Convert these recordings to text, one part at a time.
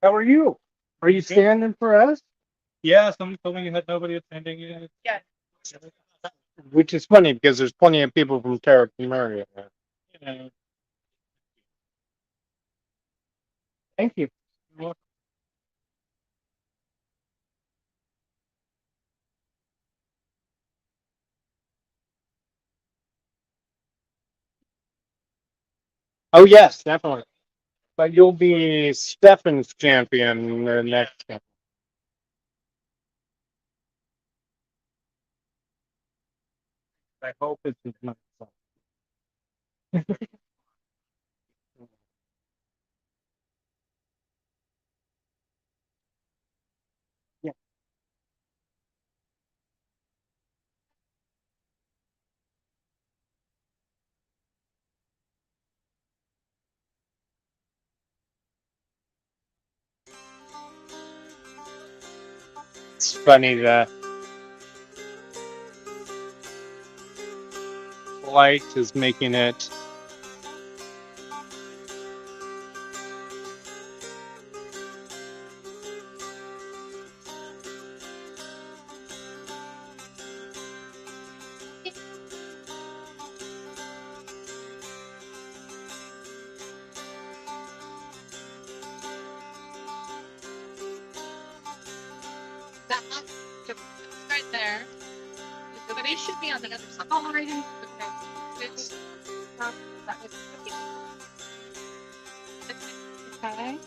How are you? Are you standing for us? Yeah, somebody told me you had nobody attending yet. Yeah. Which is funny because there's plenty of people from Terra area. Yeah. Thank you. Well, Oh yes, definitely. But you'll be Stefan's champion the next time. I hope it's not. Yeah. It's funny that light is making it. That right there. Everybody should be on the other side. Already. Okay. It's, that was okay.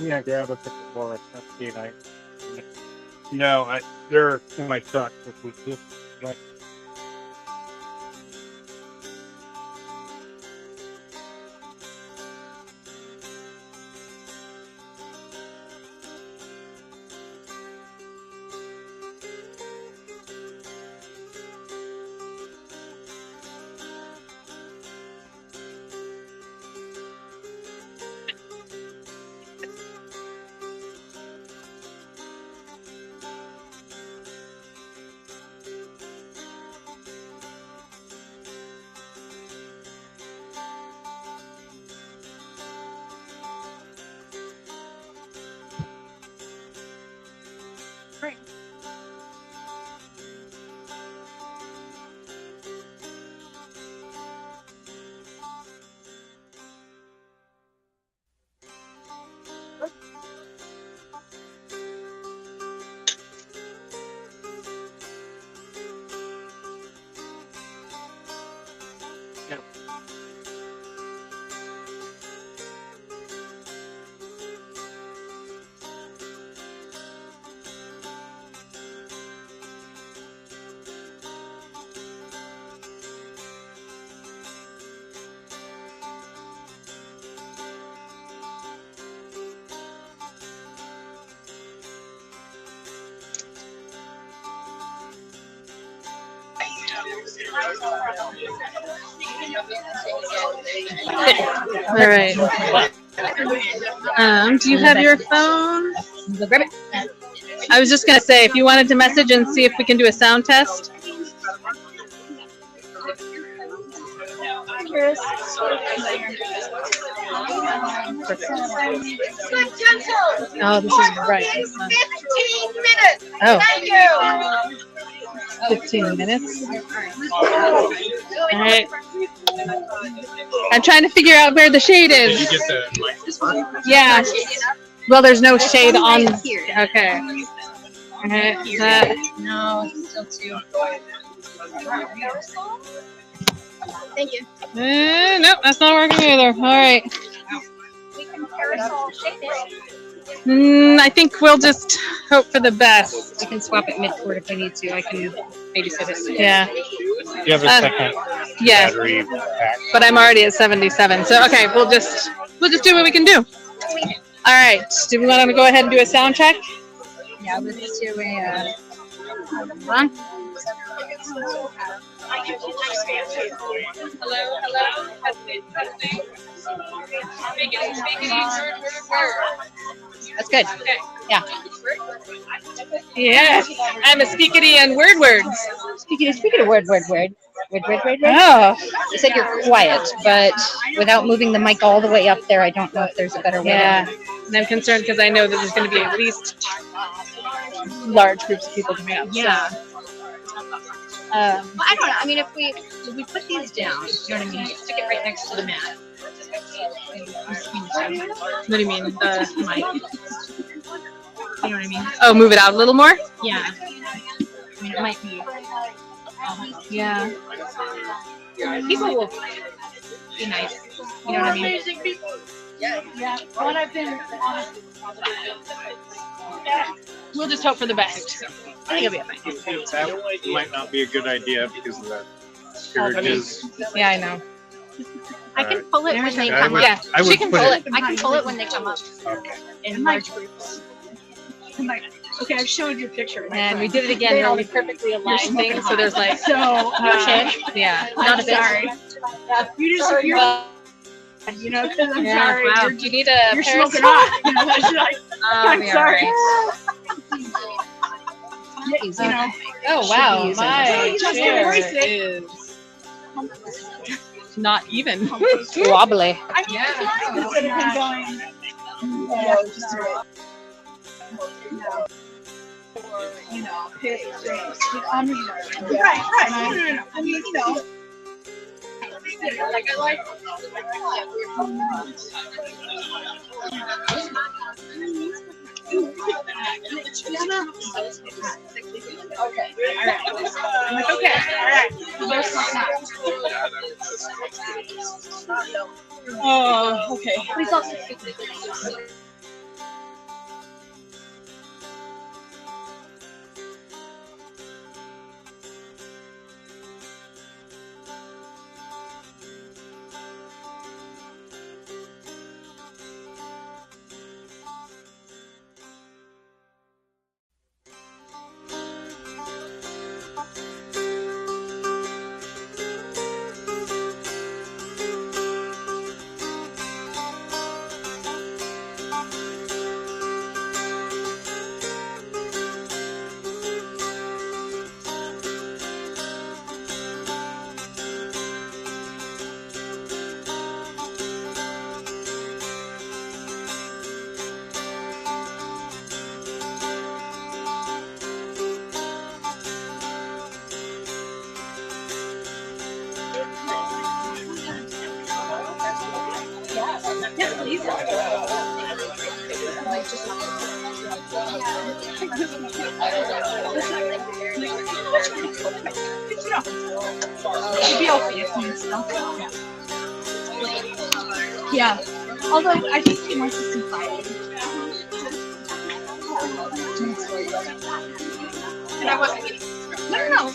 Yeah, grab a couple more. No, they're in my truck. Like, Great. yeah. All right. Do you have your phone? Grab it. I was just gonna say, if you wanted to message and see if we can do a sound test. Oh, this is right. 15 minutes. Oh, Thank you. 15 minutes. All right. I'm trying to figure out where the shade did you is. get the mic? Yeah. Well, there's no shade on. Okay. Okay. No, it's still two. Thank you. Nope, that's not working either. All right. We can parasol shade it. I think we'll just hope for the best. I can swap it mid-court if I need to. I can babysit it. Yeah. You have a second Yeah. battery pack. But I'm already at 77. So okay, we'll just do what we can do. All right. Do we want to go ahead and do a sound check? Yeah, let's do a. Huh? Hello, hello. That's good. Yeah. Yes, I'm a speakity and word words. Speaking of word. Oh, You said you're quiet, but without moving the mic all the way up there, I don't know if there's a better way. yeah. And I'm concerned because I know that there's going to be at least large groups of people coming up. Yeah. So. Well, I don't know. I mean, if we put these down, you know what I mean? Stick it right next to the mat. What do you mean? The mic? You know what I mean? Oh, move it out a little more? Yeah. I mean, it might be. Yeah. People will be nice. You know what I mean? We'll just hope for the best. I think it'll be fine. That might not be a good idea because of the carriages. Yeah, I know. I can pull it when they I come would- up. Yeah, I she would can put pull it- it. I can pull it when they come up Okay. in large groups. Okay, I've showed you a picture. of my And we friend. did it again where we perfectly aligned smoking things. So there's like, So, yeah. Not a bit. sorry. You just, you're, you know, because I'm Yeah, sorry. wow. You're, Do you need a you're pair of smoking hot. You know, it's like, I'm yeah, sorry. right. You know, Oh, wow. Should be using My this. Just chair embrace it. is not even. Wobbly. I mean, instead of him going, just you know, pick things. I mean, right. No. I mean, you know. Like I like. Okay. All right. I'm like, okay. All right. Oh, okay. Please also Yeah. Although I think he wants to see fighting. And I wasn't getting No.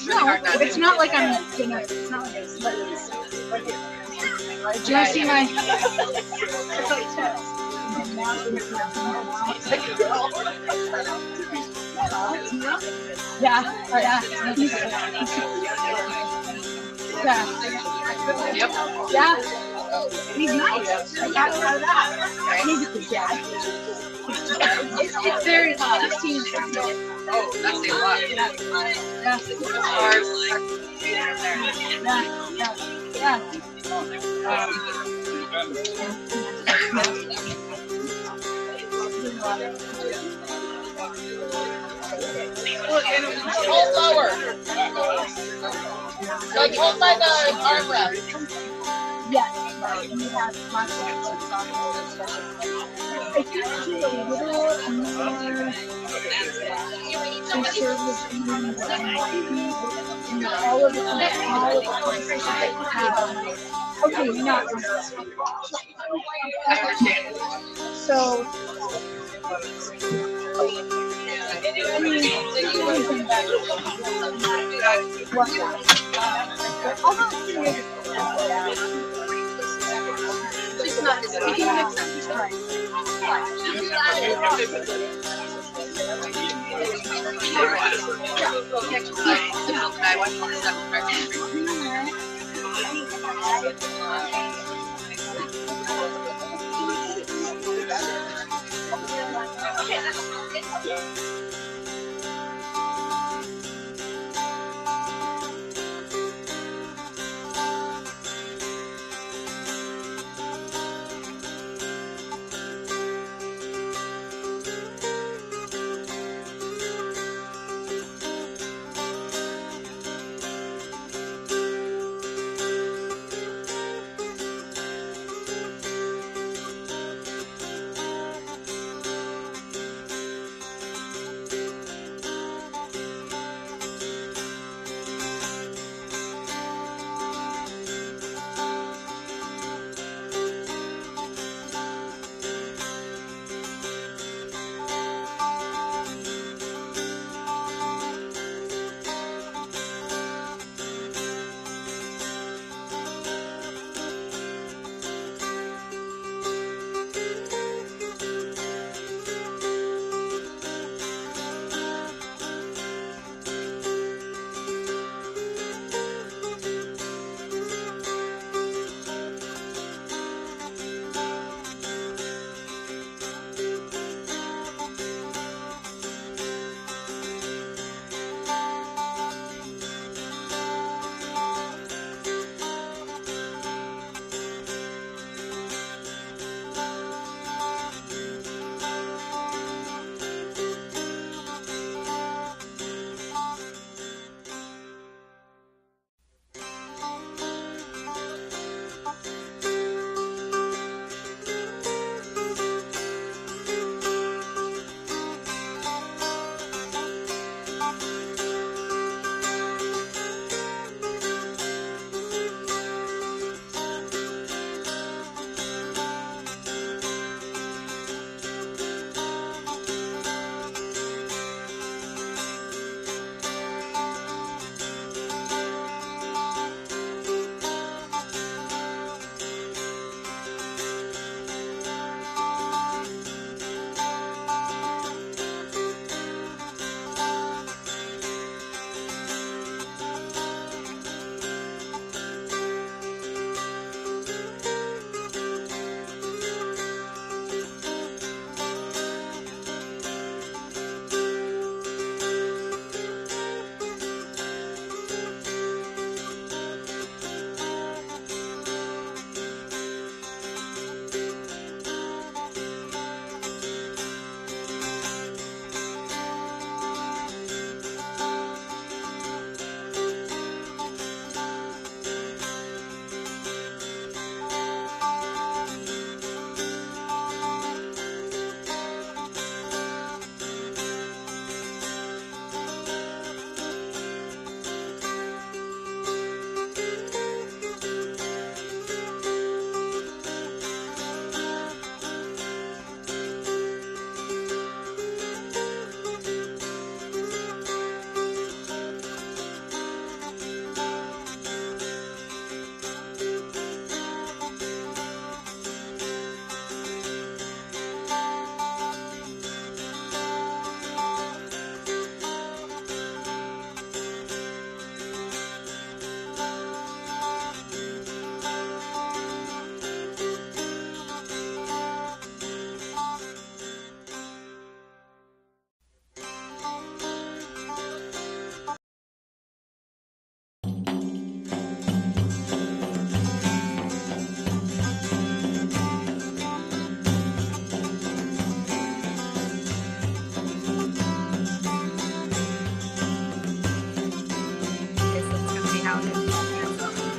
It's not like I'm gonna. It's not like it's. Do you want to see my? Yeah. Yeah. He's nice. I got out of that. He's a good dad. It's very 16. Oh, that's a lot. Hold lower. Like hold by the armrest. Yes. And we have lots of I think she's a little more conservative in all of the okay, not so I mean, She's not as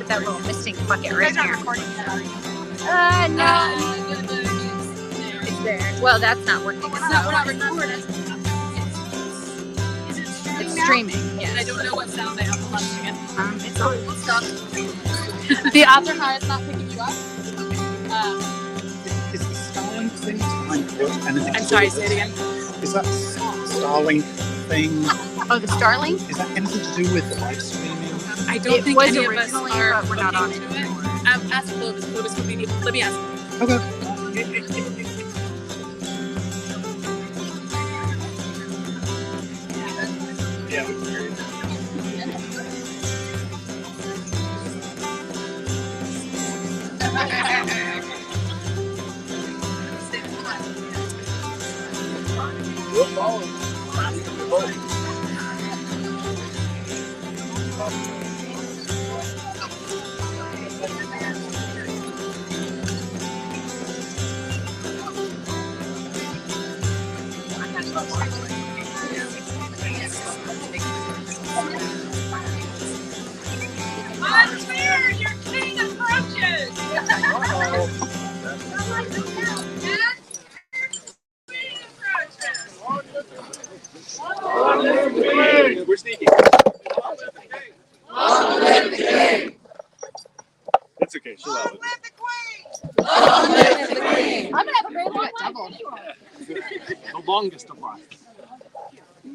That little misting bucket right here. No. It's there. Well, that's not working. We're not recording. It's streaming. Yeah. I don't know what sound I have to launch again. It's on. The other high is not picking you up. Is the Starlink thing anything I'm to sorry, do say with it again. Is that Starlink thing? Oh, the Starlink? Is that anything to do with live streaming? I don't It think was any of us originally, are but we're not on it hooking to anymore. Ask Clovis. Clovis could be. Let me ask. Okay. Unfair, your king approaches. We're sneaking. It's okay. She'll allow it. I'm gonna have a great long double. The longest of life. We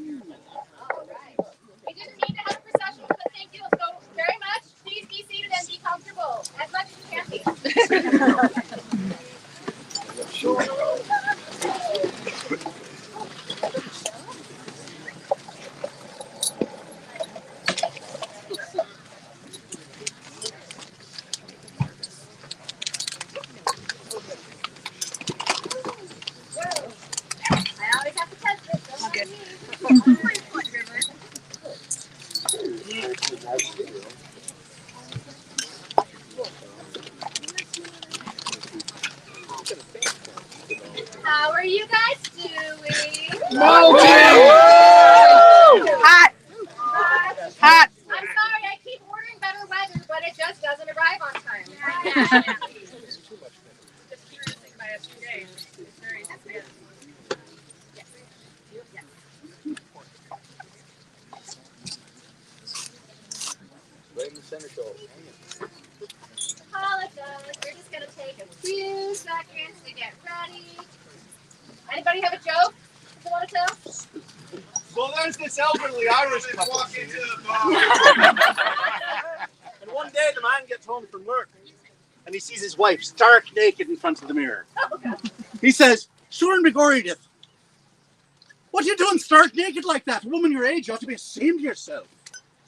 didn't need to have a procession, but thank you so very much. Please be seated and be comfortable as much as you can be. I always have to test it. Don't worry. How are you guys doing? Hot. Hot. I'm sorry, I keep ordering better weather, but it just doesn't arrive on time. Apologize. We're just gonna take a few seconds to get ready. Anybody have a joke they want to tell? Well, there's this elderly Irish couple. And one day the man gets home from work and he sees his wife stark naked in front of the mirror. He says, "Sure and begorried, what are you doing stark naked like that? A woman your age, you ought to be ashamed of yourself."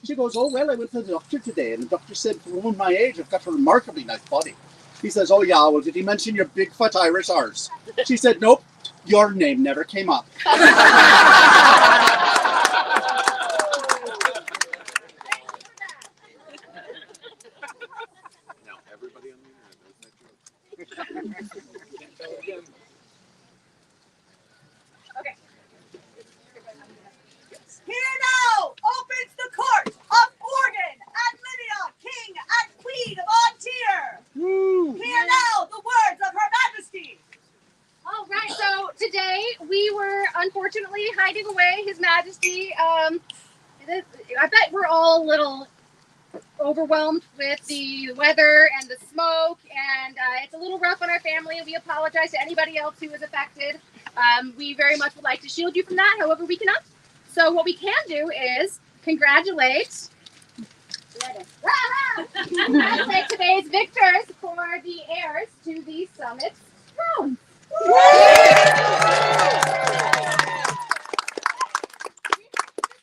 She goes, "Oh, well, I went to the doctor today and the doctor said for a woman my age, I've got a remarkably nice body." He says, "Oh, yeah, well, did he mention your big fat Irish arse?" She said, "Nope, your name never came up." Now, everybody on the internet knows that joke. Okay. Here now opens the court of Morgan and Lydia, King and Queen of Ontier. Hear now the words of Her Majesty. All right, so today we were unfortunately hiding away His Majesty. I bet we're all a little overwhelmed with the weather and the smoke, and it's a little rough on our family. We apologize to anybody else who is affected. We very much would like to shield you from that, however we cannot. So what we can do is congratulate today's victors for the heirs to the Summits throne. This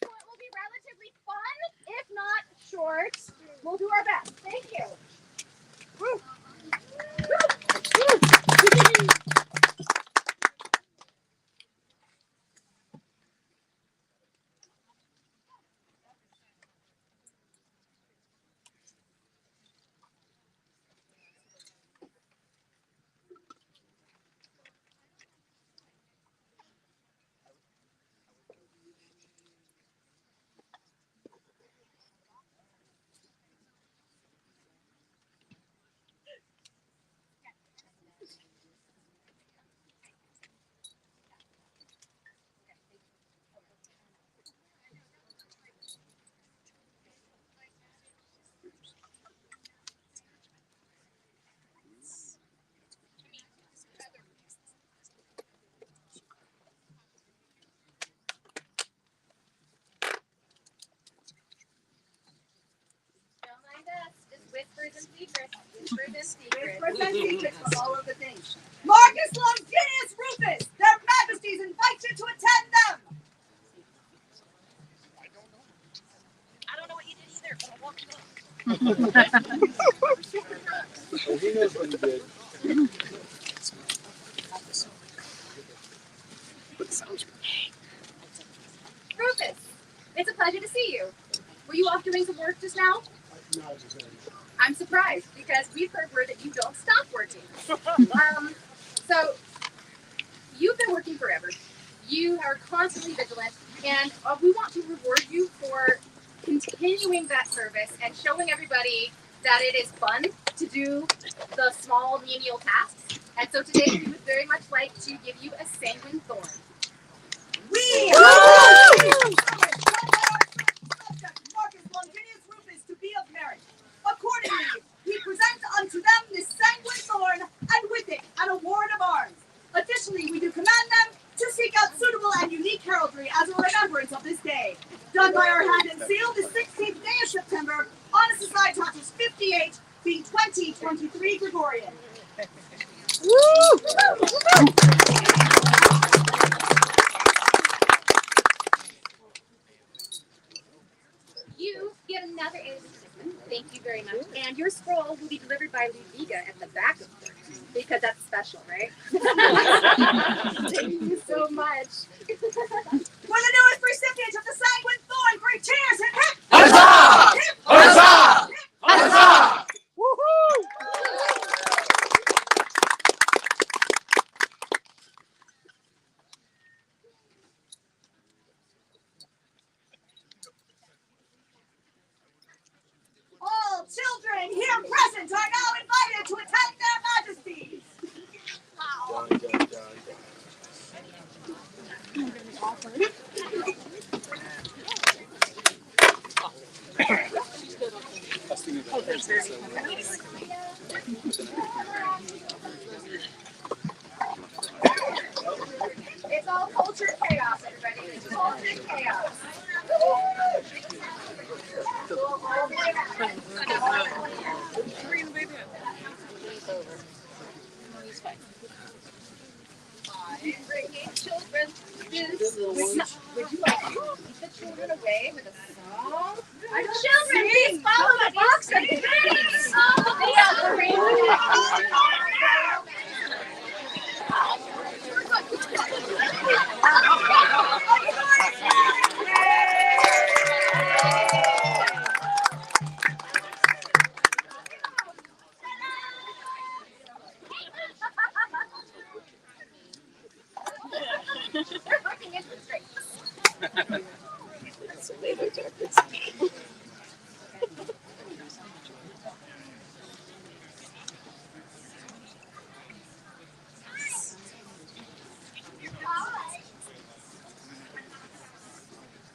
one will be relatively fun, if not short. We'll do our best. Thank you. Don't mind us. Just whispers and secrets. Whispers and secrets. Whispers and secrets for all of the things. Marcus Longinius Rufus, their majesties invite you to attend them. He knows what he did. Rufus, it's a pleasure to see you. Were you off doing some work just now? I'm surprised because we've heard word that you don't stop working. So you've been working forever. You are constantly vigilant, and we want to reward you for continuing that service and showing everybody that it is fun to do the small menial tasks. And so today we would very much like to give you a sanguine thorn. We Marcus Longinius Rufus to be of merit. Accordingly, we present unto them this sanguine thorn, and with it an award of arms. Additionally, we do command them to seek out suitable and unique heraldry as a remembrance of this day. Done by our hand and seal the 16th day of September, on Societatis 58, being 2023 Gregorian. You get another aid assistant. Thank you very much. And your scroll will be delivered by Ludviga at the back of the because that's special, right? Thank you so much. For the newest recipient of the sanguine thorn, great cheers and hip! Huzzah! Huzzah! Huzzah! All children here present are now invited to attend their majesties. It's all culture chaos, everybody. It's culture chaos. Children, would you like to keep the children away with a song? Children, please follow the box and be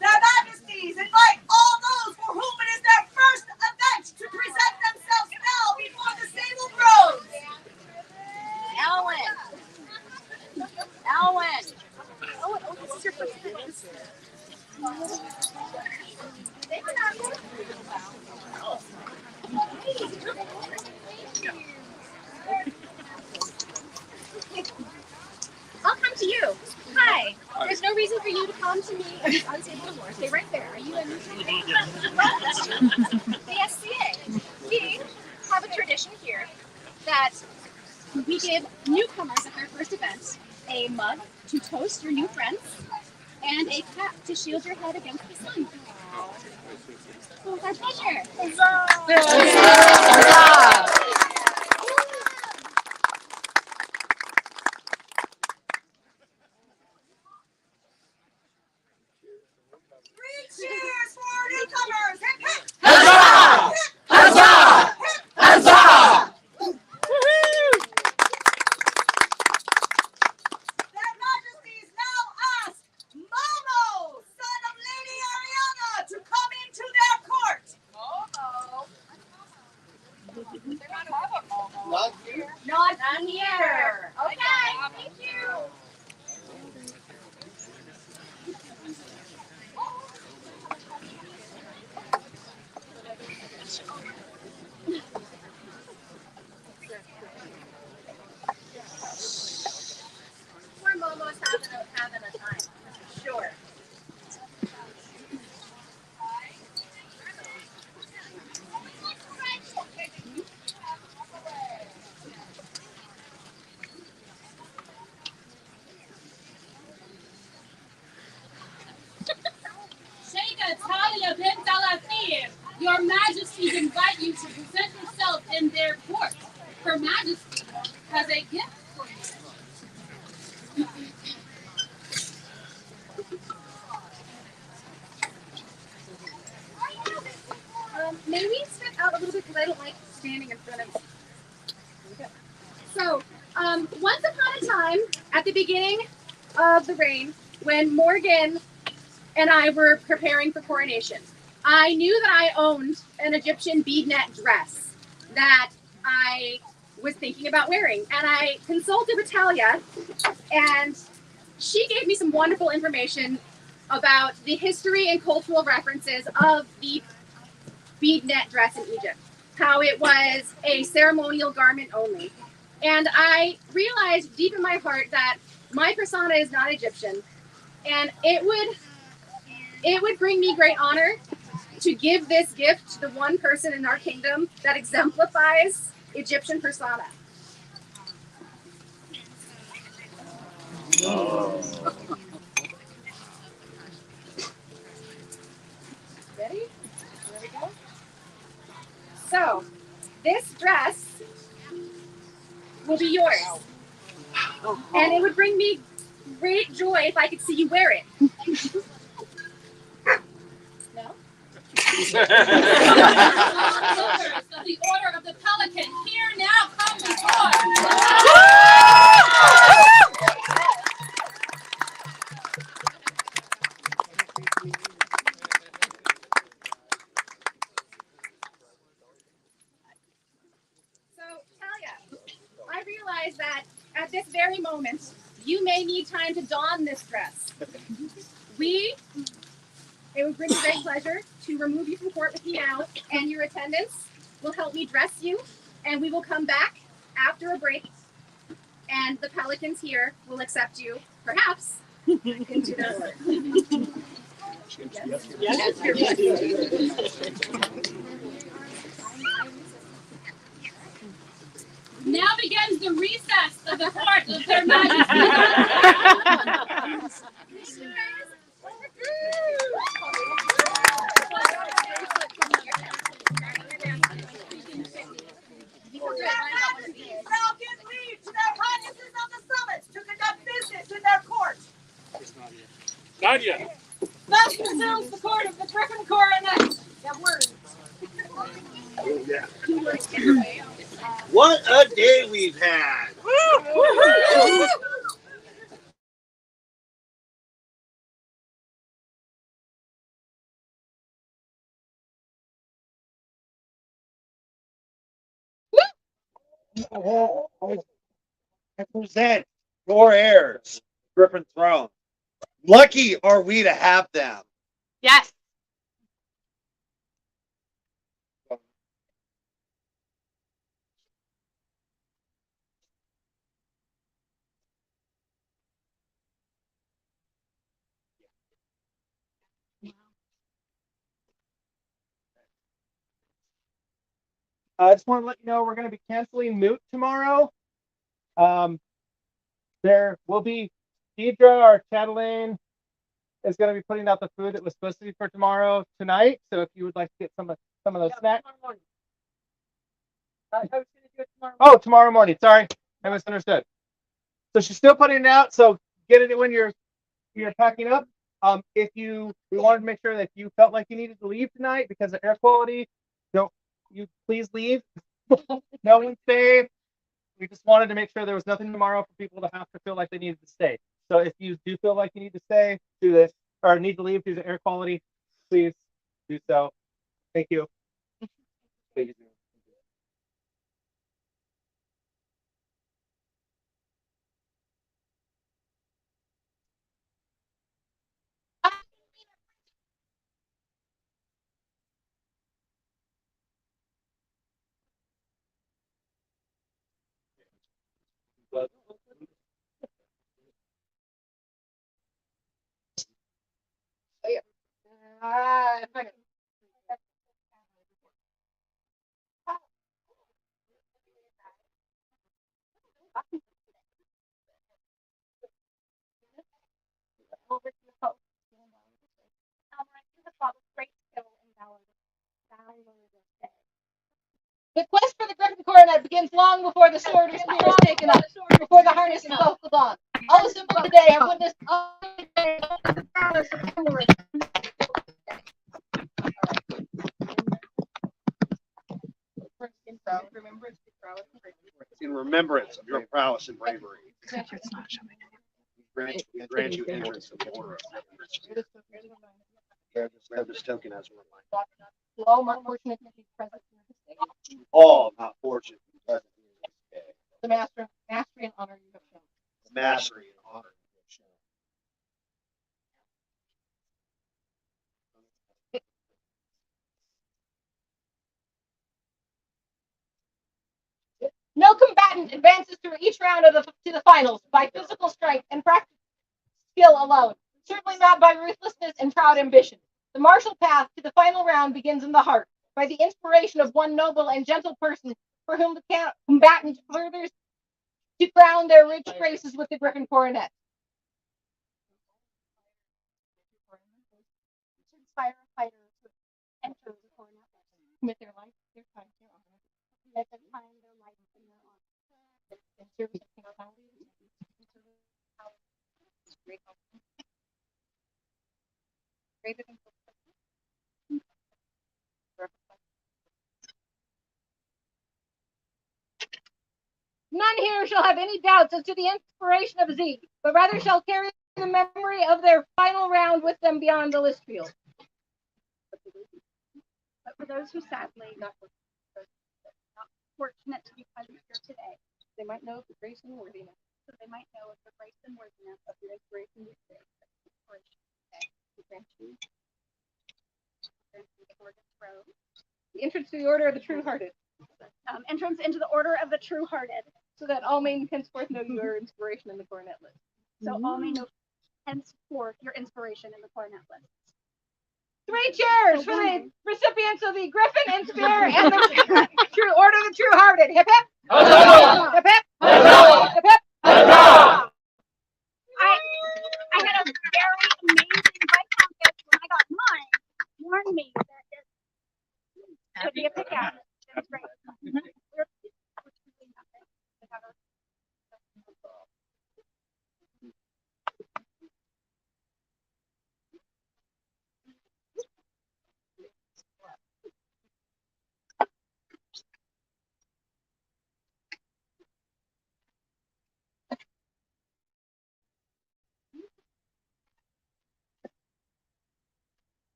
Their majesties invite all those for whom it is their first event to present themselves now before the sable grows. Alwyn, oh, this is your first event. I'll come to you. Hi. There's no reason for you to come to me unstable anymore. Stay right there. Are you a new the SCA? We have a tradition here that we give newcomers at their first event a mug to toast your new friends and a cap to shield your head against the sun. So it's our pleasure. Three cheers for newcomers. Hip, hip. Huzzah! Huzzah! Huzzah! Their majesties now ask Momo, son of Lady Ariana, to come into their court. Not here. Okay. Thank you. Poor Momo's having a time. Sure. to present yourself in their court. Her Majesty has a gift for you. May we step out a little bit because I don't like standing in front of. So, once upon a time, at the beginning of the reign, when Morgan and I were preparing for coronation, I knew that I owned an Egyptian bead net dress that I was thinking about wearing. And I consulted with Talia, and she gave me some wonderful information about the history and cultural references of the bead net dress in Egypt, how it was a ceremonial garment only. And I realized deep in my heart that my persona is not Egyptian, and it would bring me great honor to give this gift to the one person in our kingdom that exemplifies Egyptian persona. Ready? Here we go. So, this dress will be yours. And it would bring me great joy if I could see you wear it. No? Of the Order of the Pelican, here now come before. So, Talia, I realize that at this very moment, you may need time to don this dress. It would bring me great pleasure to remove you from court with me now, and your attendants will help me dress you, and we will come back after a break, and the Pelicans here will accept you, perhaps, into their order. Now begins the recess of the court of Their Majesty. Now give leave to their highnesses of the summits to conduct business in their court. Not yet. Thus resumes the court of the Griffin Coronet. That word. What a day we've had! I present your heirs, Griffin Throne. Lucky are we to have them. Yes. I just want to let you know we're going to be canceling Moot tomorrow. There will be Deidre or Chatelaine is going to be putting out the food that was supposed to be for tomorrow tonight. So if you would like to get some of those snacks. I was going to do it tomorrow. Oh, tomorrow morning. Sorry, I misunderstood. So she's still putting it out. So get it when you're packing up. We wanted to make sure that if you felt like you needed to leave tonight because of air quality, don't you please leave. No one's safe. We just wanted to make sure there was nothing tomorrow for people to have to feel like they needed to stay. So if you do feel like you need to stay, do this, or need to leave due to air quality, please do so. Thank you. Thank you. Over to the host. I do have great skill and valor this day. long before the sword or spear is taken up, before the harness is buckled on. All the simple today have witnessed all the day of the prowess of chivalry. In remembrance of your prowess and bravery. We grant you entrance to the order of bear this token as a reminder. To all not fortunate to be present here this day. All not fortunate to be present here this day. The mastery and honor you have shown. The mastery and honor you have shown. No combatant advances through each round of to the finals by physical strength and practical skill alone. Certainly not by ruthlessness and proud ambition. The martial path to the final round begins in the heart, by the inspiration of one noble and gentle person for whom the combatant furthers to crown their rich graces with the griffin coronet. Inspire a fighter to enter the coronet, commit their life, their time, their honor, let them find their life in their honor, and service of King Saudi, greater than none here shall have any doubts as to the inspiration of Z, but rather shall carry the memory of their final round with them beyond the list field. But for those who sadly not fortunate to be present here today, They might know the grace and worthiness so they might know of the grace and worthiness of your inspiration this day. The entrance to the order of the true-hearted, entrance into the order of the true-hearted, so that all may henceforth know your inspiration in the coronet list. so all may know henceforth your inspiration in the coronet list. 3 cheers for the recipients of the Griffin and Spear and the true order of the true-hearted. Hip hip. Hip hip. Hip hip. I had a very amazing Viscount gift when I got mine. Warned me that it could be a pickaxe. It was great. We're truly nothing to have our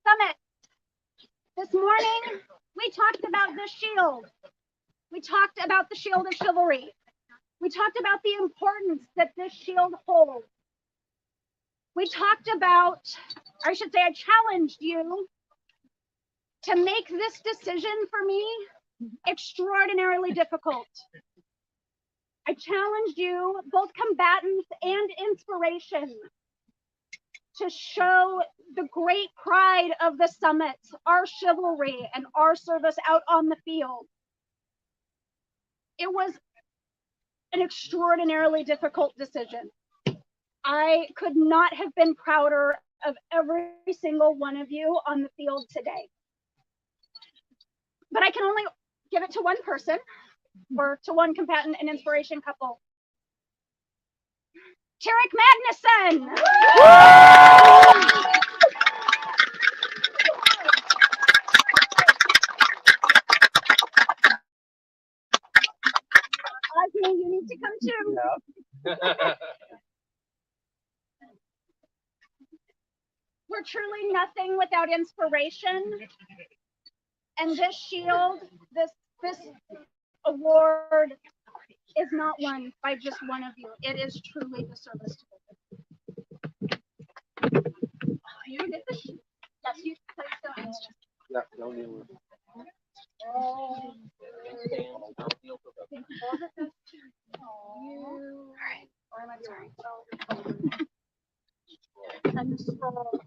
Summit. This morning, we talked about the shield. We talked about the shield of chivalry. We talked about the importance that this shield holds. We talked about, I should say, I challenged you to make this decision for me extraordinarily difficult. I challenged you, both combatants and inspiration, to show the great pride of the summit, our chivalry, and our service out on the field. It was an extraordinarily difficult decision. I could not have been prouder of every single one of you on the field today. But I can only give it to one person, or to one combatant and inspiration couple. Tarek Magnuson! Osme, you need to come too. Yeah. We're truly nothing without inspiration. And this shield, this award is not won by just one of you. It is truly the service to the you did the shield. Yes, you please don't. Yeah, don't kneel. And scroll.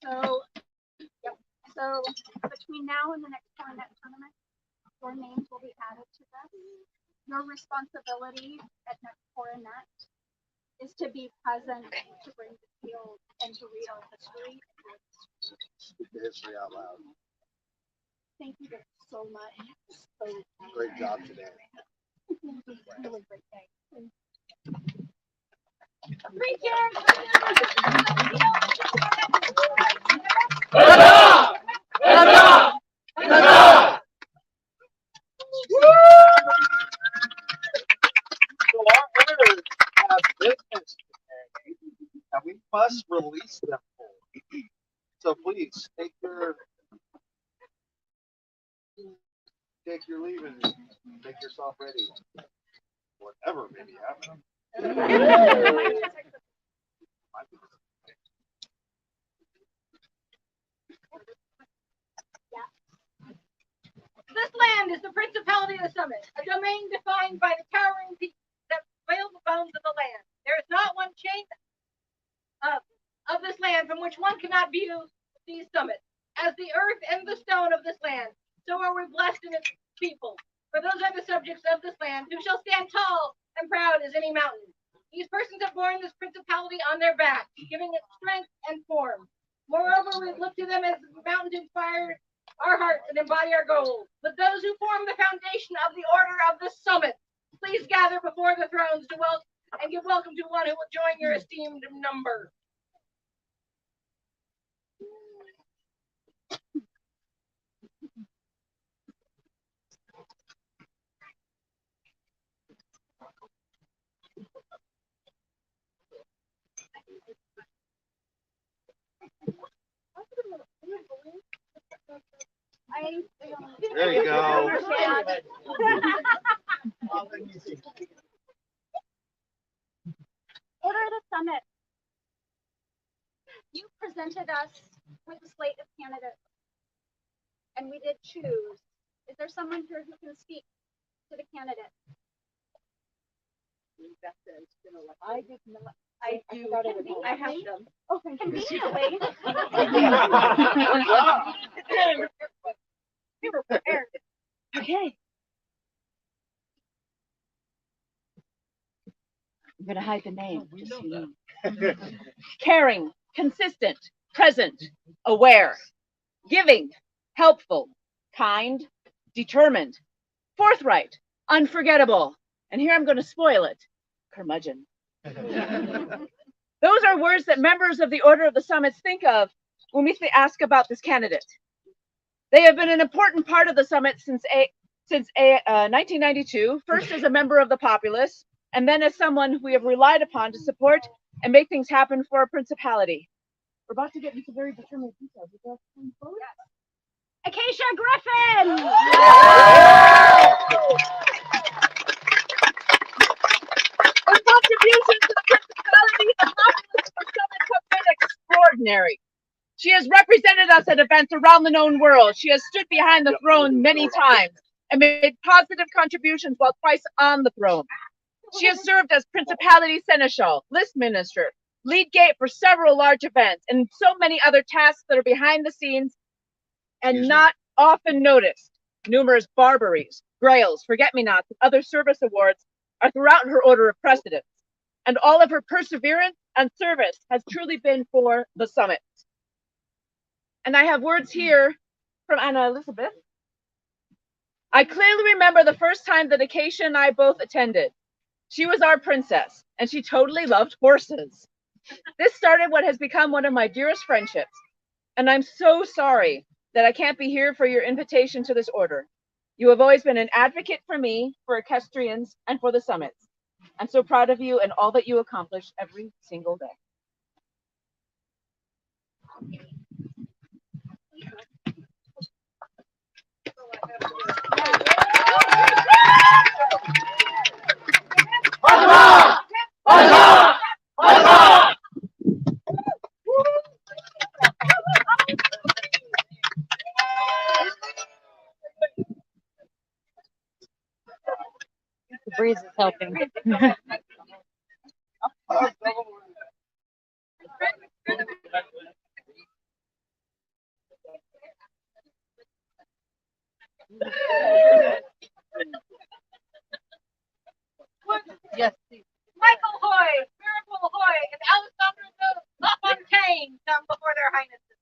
So between now and the next coronet tournament, your names will be added to this. Your responsibility at next coronet is to be present, to bring the field, and to read our history. Speak the history out loud. Thank you so much. Great job today. Really great day. So our winners have business today, and we must release them. So please take your leave and make yourself ready. Whatever may be happening. This land is the Principality of the Summit, a domain defined by the towering peaks that veil the bounds of the land. There is not one chain of this land from which one cannot view these summits. As the earth and the stone of this land, so are we blessed in its people. For those are the subjects of this land who shall stand tall and proud as any mountain. These persons have borne this principality on their back, giving it strength and form. Moreover, we look to them as mountains inspire our hearts and embody our goals. But those who form the foundation of the order of the summit, please gather before the thrones to welcome and give welcome to one who will join your esteemed number. There you go. Order of the Summit. You presented us with a slate of candidates, and we did choose. Is there someone here who can speak to the candidate? I did not. I do. I have them. Okay, conveniently. We were prepared. Okay. I'm going to hide the name, just so you know. Caring, consistent, present, aware, giving, helpful, kind, determined, forthright, unforgettable, and here I'm going to spoil it, curmudgeon. Those are words that members of the Order of the Summits think of when we ask about this candidate. They have been an important part of the summit since 1992, first as a member of the populace, and then as someone we have relied upon to support and make things happen for our principality. We're about to get into very determined details. Would you like to come forward? Acacia Griffin! Her contributions to the principality and populace of Summit have been extraordinary. She has represented us at events around the known world. She has stood behind the throne many times and made positive contributions while twice on the throne. She has served as Principality Seneschal, list minister, lead gate for several large events, and so many other tasks that are behind the scenes and not often noticed. Numerous barbaries, grails, forget-me-nots, and other service awards are throughout her order of precedence. And all of her perseverance and service has truly been for the summit. And I have words here from Anna Elizabeth. I clearly remember the first time that Acacia and I both attended. She was our princess, and she totally loved horses. This started what has become one of my dearest friendships, and I'm so sorry that I can't be here for your invitation to this order. You have always been an advocate for me, for equestrians, and for the summits. I'm so proud of you and all that you accomplish every single day. The breeze is helping. Yes. Michael Hoy, Miracle Hoy, and Alessandro LaFontaine come before their highnesses.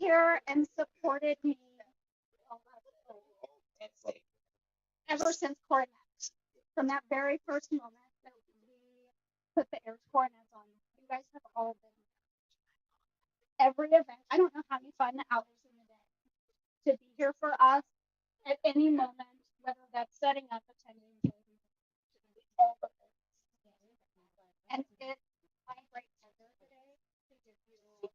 here and supported me ever since Coronet. From that very first moment that we put the Heirs Coronets on, you guys have all been there. Every event. I don't know how many fun hours in the day to be here for us at any moment, whether that's setting up, attending, and it's my great pleasure today to give you.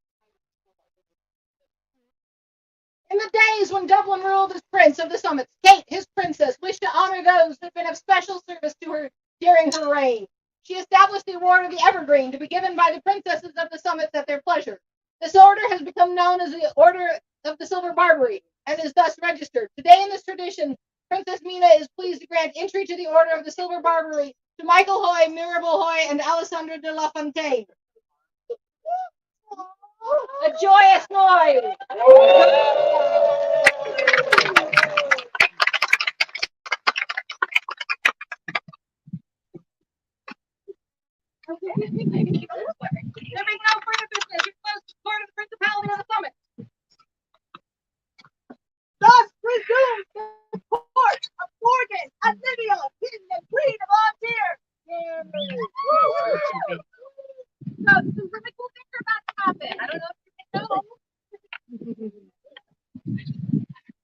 In the days when Dublin ruled as Prince of the Summits, Kate, his princess, wished to honor those who had been of special service to her during her reign. She established the Award of the Evergreen to be given by the princesses of the Summits at their pleasure. This order has become known as the Order of the Silver Barbary and is thus registered. Today in this tradition, Princess Mina is pleased to grant entry to the Order of the Silver Barbary to Michael Hoy, Mirabel Hoy, and Alessandra de la Fontaine. A joyous noise! There being no further business, we close the court of the Principality of the Summit. Thus resumes the court of Morgan and Lydia, King and Queen of Antir. So some really cool things are about to happen. I don't know if you know.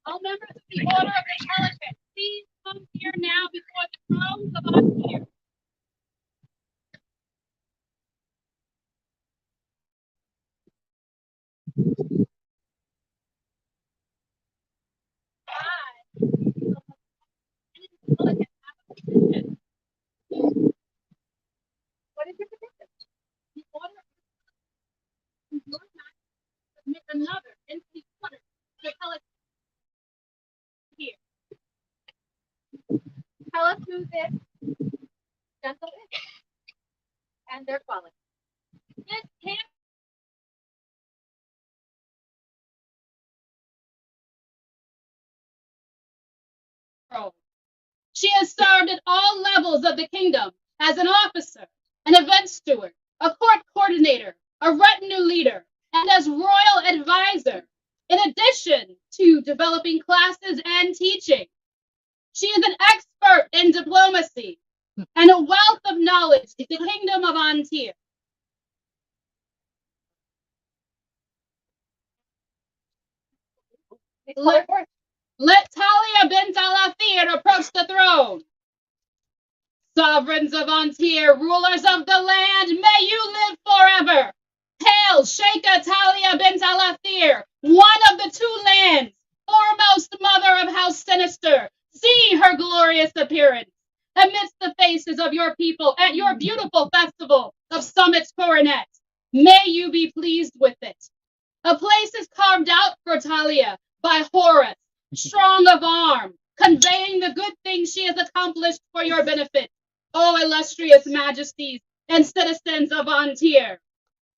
All members of the Order of the Elephant, please come here now before the thrones of Antir. What is your position? The order of your master submit another into the order to tell us here. Tell us who this gentle is and their quality. This can't. She has served at all levels of the kingdom as an officer, an event steward, a court coordinator, a retinue leader, and as royal advisor, in addition to developing classes and teaching. She is an expert in diplomacy and a wealth of knowledge in the kingdom of Antir. Let Talia bint Al-Athir approach the throne. Sovereigns of Antir, rulers of the land, may you live forever. Hail, Sheikha Talia bint Al-Athir, one of the two lands, foremost mother of House Sinister. See her glorious appearance amidst the faces of your people at your beautiful festival of Summits Coronet. May you be pleased with it. A place is carved out for Talia by Horus, strong of arm, conveying the good things she has accomplished for your benefit, O illustrious majesties and citizens of Antir.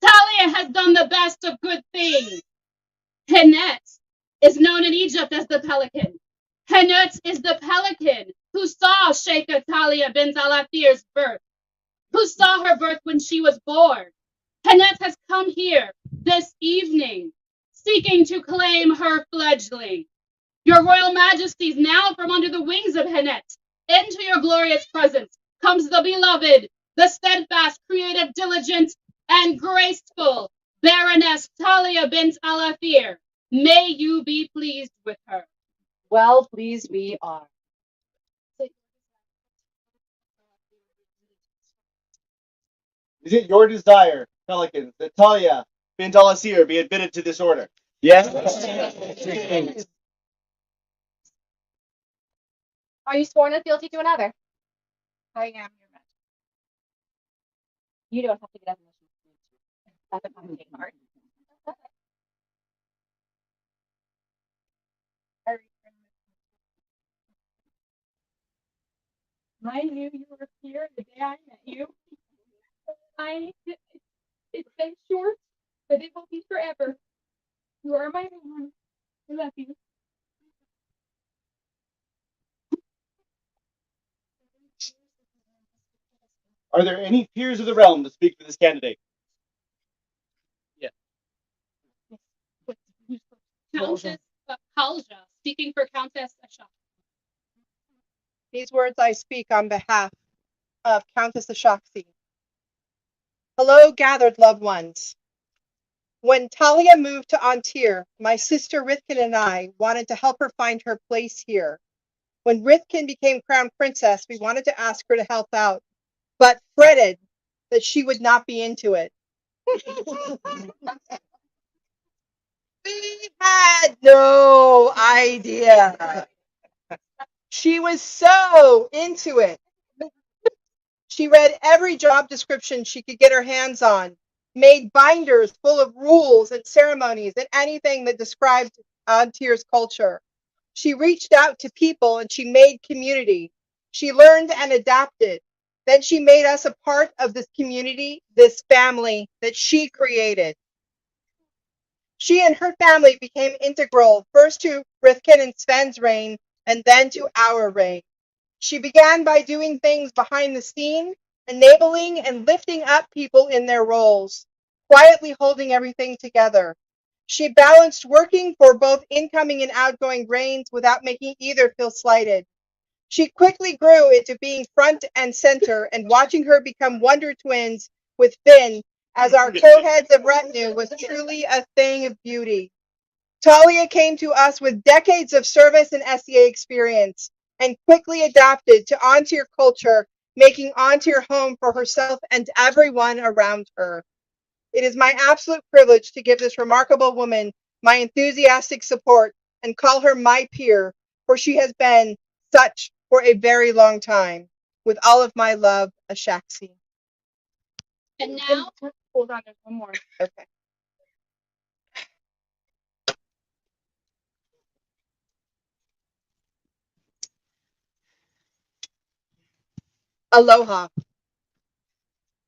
Talia has done the best of good things. Henet is known in Egypt as the pelican. Henet is the pelican who saw Sheikha Talia bint Al-Athir's birth, who saw her birth when she was born. Henet has come here this evening, seeking to claim her fledgling. Your royal majesties, now from under the wings of Henet, into your glorious presence comes the beloved, the steadfast, creative, diligent, and graceful Baroness Talia bint Al-Athir. May you be pleased with her. Well pleased we are. Is it your desire, Pelicans, that Talia bint Al-Athir be admitted to this order? Yes. Are you sworn in fealty to another? I am your master. You don't have to get up. That's a complicated part. I knew you were here the day I met you. It's been short, but it will be forever. You are my man. I love you. Are there any peers of the realm to speak for this candidate? Who's first? Countess Kalja, speaking for Countess Ashok. These words I speak on behalf of Countess Ashok. Hello, gathered loved ones. When Talia moved to Antir, my sister Rithkin and I wanted to help her find her place here. When Rithkin became crown princess, we wanted to ask her to help out, but fretted that she would not be into it. We had no idea. She was so into it. She read every job description she could get her hands on, made binders full of rules and ceremonies and anything that described Antir's culture. She reached out to people and she made community. She learned and adapted. Then she made us a part of this community, this family that she created. She and her family became integral, first to Rithkin and Sven's reign, and then to our reign. She began by doing things behind the scene, enabling and lifting up people in their roles, quietly holding everything together. She balanced working for both incoming and outgoing reigns without making either feel slighted. She quickly grew into being front and center, and watching her become Wonder Twins with Finn as our co-heads of retinue was truly a thing of beauty. Talia came to us with decades of service and SEA experience and quickly adapted to Antir culture, making Antir home for herself and everyone around her. It is my absolute privilege to give this remarkable woman my enthusiastic support and call her my peer, for she has been such for a very long time. With all of my love, Ashaksi. And now, hold on, there's one more. Okay. Aloha.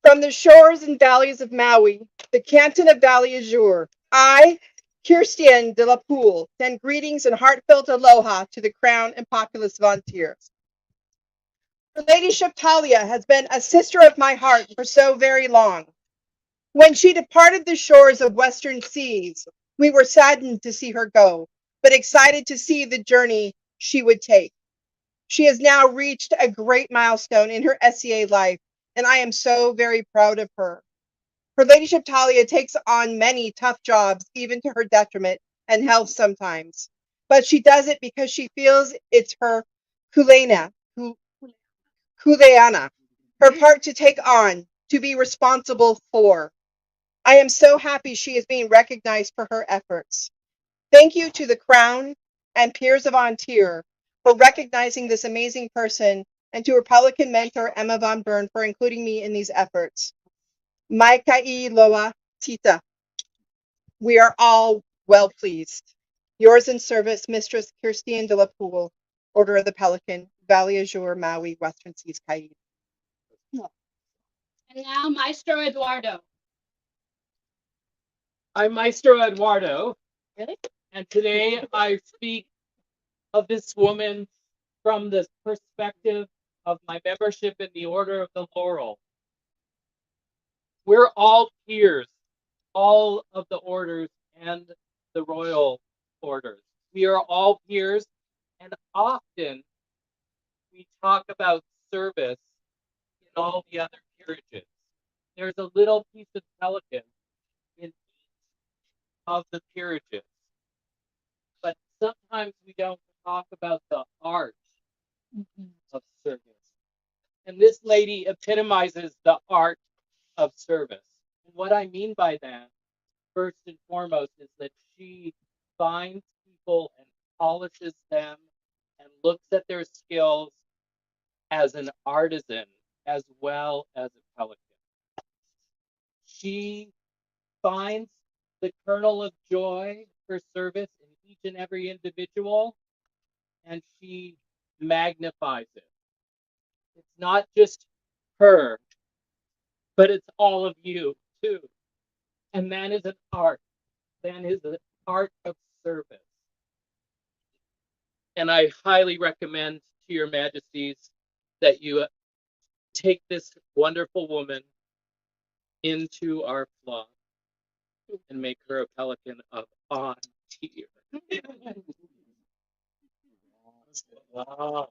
From the shores and valleys of Maui, the canton of Valley Azure, I, Kirstien de la Poule, send greetings and heartfelt aloha to the crown and populace of Antir. Her ladyship Talia has been a sister of my heart for so very long. When she departed the shores of western seas, we were saddened to see her go, but excited to see the journey she would take. She has now reached a great milestone in her SEA life, and I am so very proud of her. Her ladyship Talia takes on many tough jobs, even to her detriment and health sometimes. But she does it because she feels it's her kuleana, her part to take on, to be responsible for. I am so happy she is being recognized for her efforts. Thank you to the Crown and peers of Antir for recognizing this amazing person, and to Republican mentor Emma Von Bern for including me in these efforts. Mai kai loa tita. We are all well pleased. Yours in service, Mistress Kirstien de la Poule, Order of the Pelican, Valley Azure, Maui, Western Seas, Kaid. And now, Maestro Eduardo. I'm Maestro Eduardo, Really? and today I speak of this woman from the perspective of my membership in the Order of the Laurel. We're all peers, all of the orders and the royal orders. We are all peers, and often we talk about service in all the other peerages. There's a little piece of pelican in each of the peerages, but sometimes we don't talk about the art of service. And this lady epitomizes the art of service. And what I mean by that, first and foremost, is that she finds people and polishes them and looks at their skills as an artisan as well as a pelican. She finds the kernel of joy for service in each and every individual, and she magnifies it. It's not just her, but it's all of you too. And that is an art. That is an art of service. And I highly recommend to your majesties that you take this wonderful woman into our flock and make her a pelican of honor. Dear. Wow.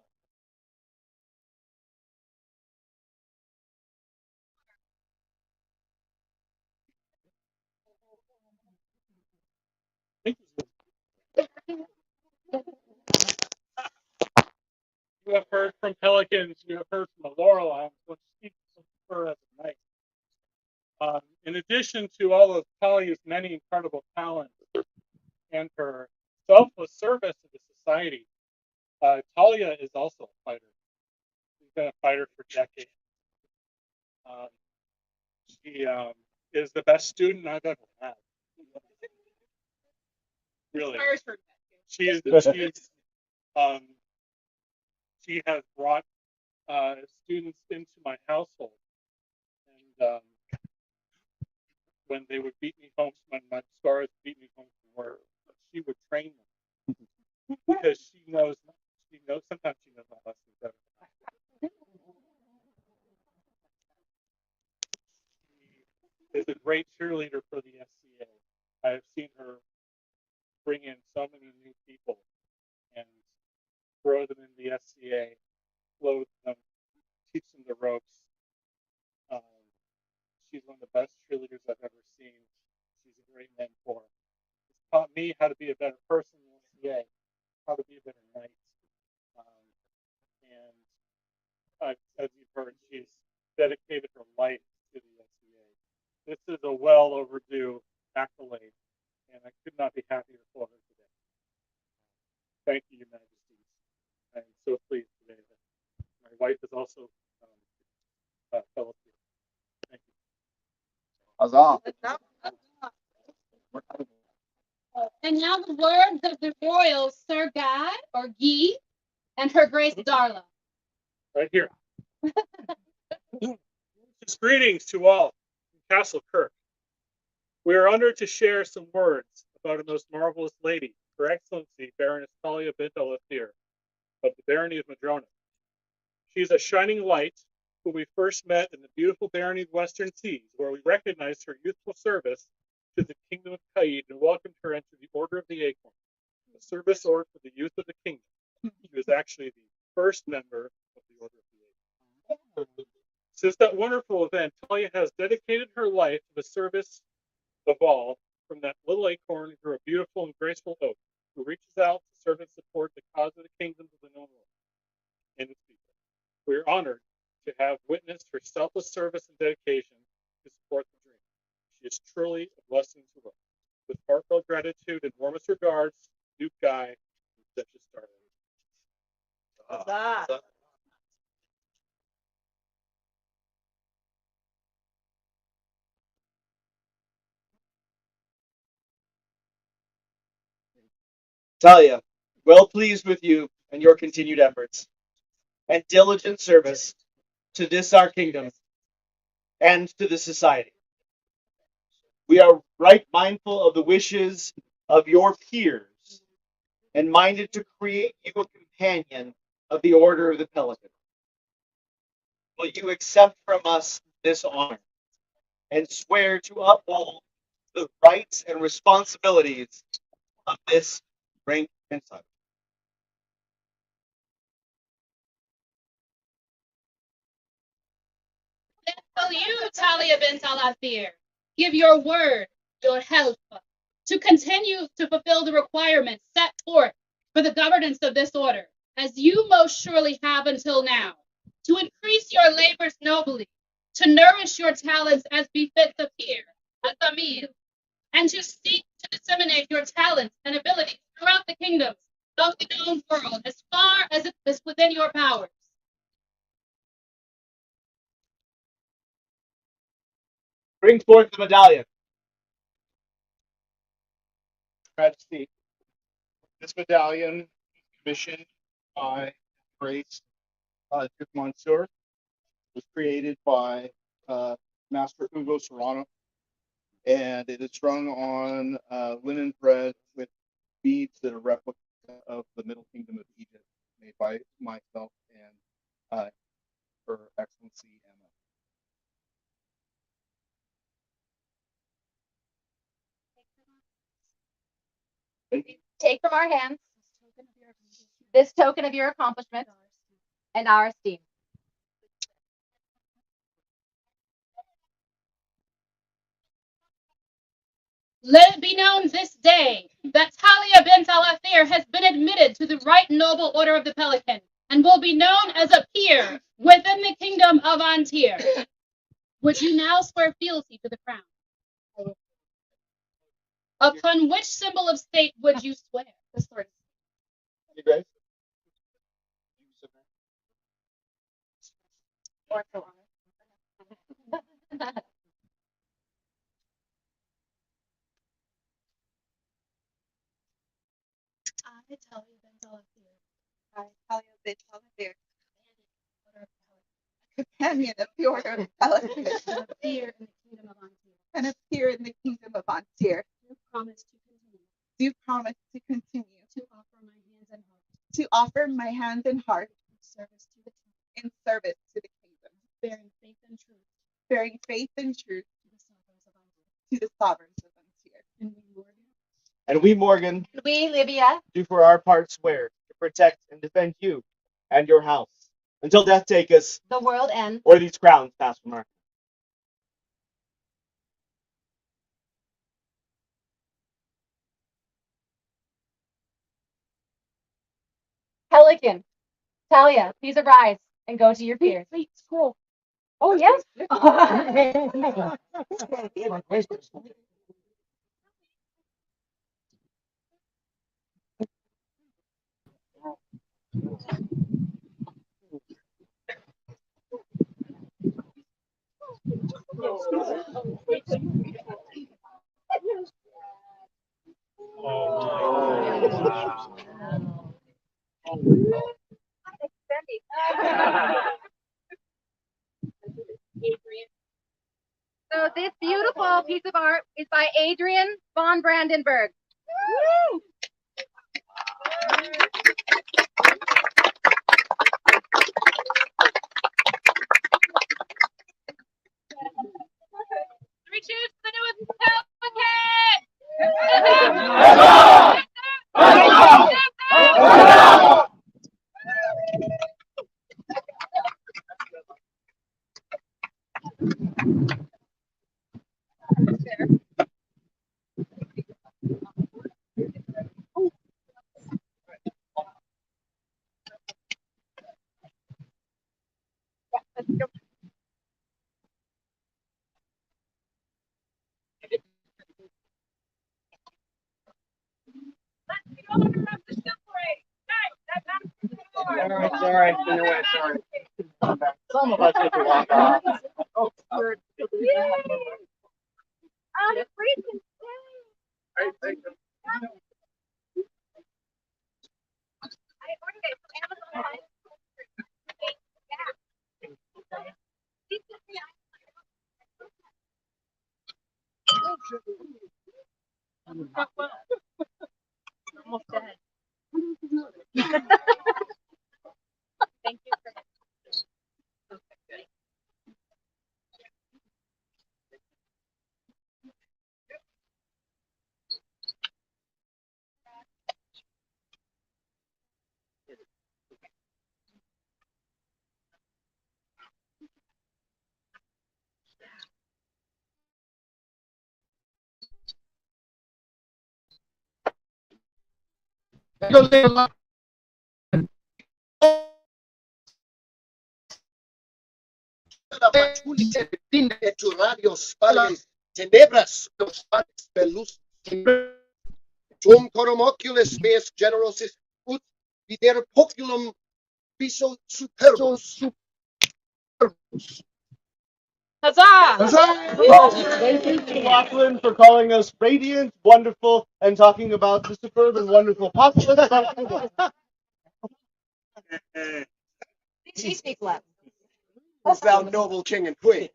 You have heard from pelicans, you have heard from the laurel elms, which speaks of her as a knight. In addition to all of Talia's many incredible talents and her selfless service to the society, Talia is also a fighter. She's been a fighter for decades. Um, she is the best student I've ever had. Really, she's um, she has brought students into my household, and when they would beat me home, when my stars beat me home from work, she would train them because she knows. Sometimes she knows my lessons better. She is a great cheerleader for the SCA. I have seen her bring in so many new people and throw them in the SCA, clothe them, teach them the ropes. Um, she's one of the best cheerleaders I've ever seen. She's a great mentor. She's taught me how to be a better person in the SCA, how to be a better knight. And as you've heard, she's dedicated her life to the SCA. This is a well overdue accolade, and I could not be happier for her today. Thank you, Your Majesties. I'm so pleased today that my wife is also fellow here. Thank you. Huzzah. And now the words of the royal Sir Guy or Guy and her Grace Darla. Right here. Just greetings to all in Castle Kirk. We are honored to share some words about a most marvelous lady, Her Excellency Baroness Talia bint Alathir of the Barony of Madrona. She is a shining light who we first met in the beautiful Barony of Western Seas, where we recognized her youthful service to the Kingdom of Caid and welcomed her into the Order of the Acorn, a service order for the youth of the kingdom. She was actually the first member of the Order of the Acorn. Since that wonderful event, Talia has dedicated her life to the service of all, from that little acorn grew a beautiful and graceful oak, who reaches out to serve and support the cause of the kingdoms of the known world and its people. We are honored to have witnessed her selfless service and dedication to support the dream. She is truly a blessing to us. With heartfelt gratitude and warmest regards, Duke Guy and Duchess Darla. Talia, well pleased with you and your continued efforts and diligent service to this our kingdom and to the society. We are right mindful of the wishes of your peers and minded to create you a companion of the Order of the Pelican. Will you accept from us this honor and swear to uphold the rights and responsibilities of this rank and title? Will you, Talia bint Alathir, give your word, your help, to continue to fulfill the requirements set forth for the governance of this order, as you most surely have until now, to increase your labors nobly, to nourish your talents as befits a peer, as a meal, and to seek to disseminate your talents and abilities throughout the kingdoms of the known world as far as it is within your powers. Bring forth the medallion. Majesty, this medallion is commissioned by Grace Duke Monsieur, was created by Master Ugo Serrano, and it is strung on linen thread with beads that are replica of the Middle Kingdom of Egypt, made by myself and Her Excellency Emma. Take from our hands this token of your accomplishment and our esteem. Let it be known this day that Talia bint Al-Athir has been admitted to the right noble order of the Pelican and will be known as a peer within the kingdom of Antir. Would you now swear fealty to the crown? Upon which symbol of state would you swear? You guys? Or so on. I, Talia bint Al-Athir, I, Talia bint Al-Athir, companion of the order of Pelican, appear in the kingdom of Antir. and appear in the kingdom of Antir, Do promise to continue do promise to continue to offer my hands and heart to offer my hands and heart in service to the kingdom, in service to the kingdom, bearing faith and truth bearing faith and truth to the sovereigns of Antir. to the sovereigns of Antir. And we, Morgan, And we, Morgan, We, Livia, do for our part swear to protect and defend you and your house until death take us the world ends. or these crowns pass from our. Pelican, Talia, please arise and go to your peers. wait, scroll. Oh, yes. So this beautiful piece of art is by Adrian von Brandenburg. Three cheers for the newest Pelican! Sorry. Some of us get to walk off. Almost dead. Thank you for that. tenebras los pelus tum coromoculus meus generosis ut vider poculum viso superbus. Huzzah! Thank you, Lachlan, for calling us radiant, wonderful, and talking about the superb and wonderful populace. She speaks Latin. Thou noble king and queen,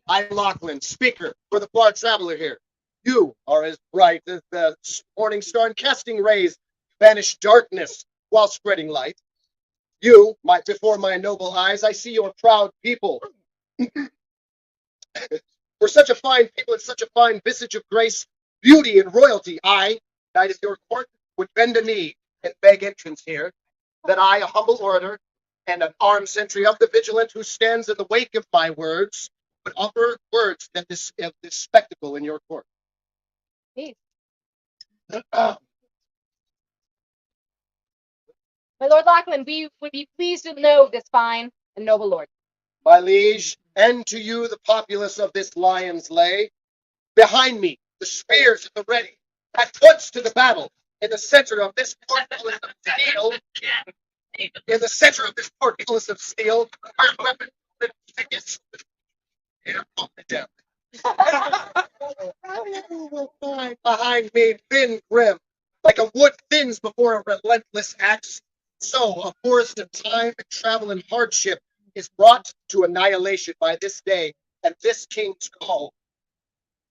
I am Lachlan, speaker for the far traveler here. You are as bright as the morning star, and casting rays banish darkness while spreading light. You, before my noble eyes, I see your proud people. For such a fine people and such a fine visage of grace, beauty, and royalty, I, knight of your court would bend a knee and beg entrance here, that I, a humble orator and an armed sentry of the vigilant who stands in the wake of my words, would offer words of this spectacle in your court. Please. My Lord Lachlan, we would be pleased to know this fine and noble lord. My liege, and to you the populace of this lion's lay, behind me the spears at the ready, at once to the battle, in the center of this portcullis of steel, in the center of this portcullis of steel, our weapon thickest. Behind me, thin grim, like a wood thins before a relentless axe, so a forest of time and travel and hardship is brought to annihilation by this day and this king's call.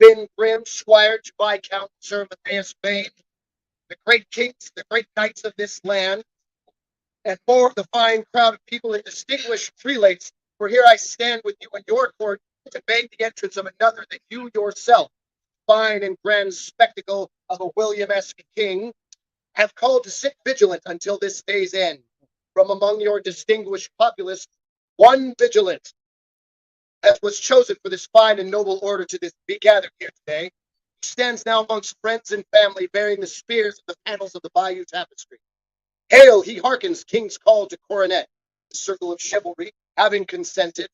Thin grim, squire to Viscount Sir Matthias Vane, the great kings, the great knights of this land, and more of the fine crowd of people in distinguished prelates, for here I stand with you in your court to beg the entrance of another that you yourself, fine and grand spectacle of a William-esque king, have called to sit vigilant until this day's end. From among your distinguished populace, one vigilant, as was chosen for this fine and noble order to be gathered here today, stands now amongst friends and family bearing the spears of the panels of the Bayou Tapestry. Hail, he hearkens king's call to coronet, the circle of chivalry, having consented.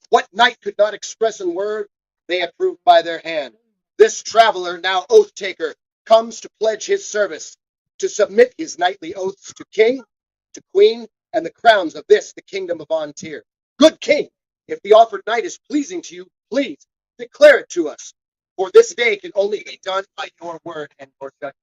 What knight could not express in word, they approved by their hand. This traveler, now oath taker, comes to pledge his service, to submit his knightly oaths to king, to queen, and the crowns of this, the kingdom of Antir. Good king, if the offered knight is pleasing to you, please declare it to us, for this day can only be done by your word and your judgment.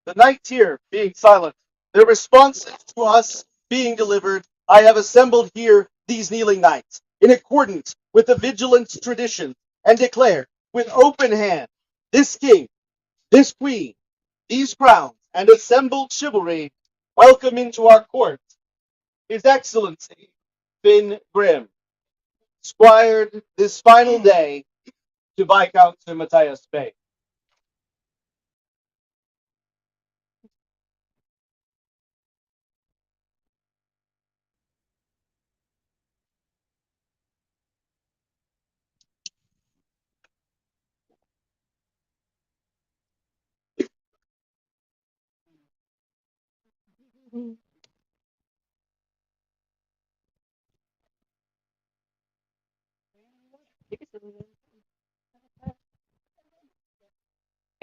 The knights here being silent, their responses to us being delivered, I have assembled here these kneeling knights, in accordance with the vigilance tradition, and declare, with open hand, this king, this queen, these crowns, and assembled chivalry, welcome into our court, His Excellency, Finn Grimm, squired this final day to Viscount Sir Matthias Bay.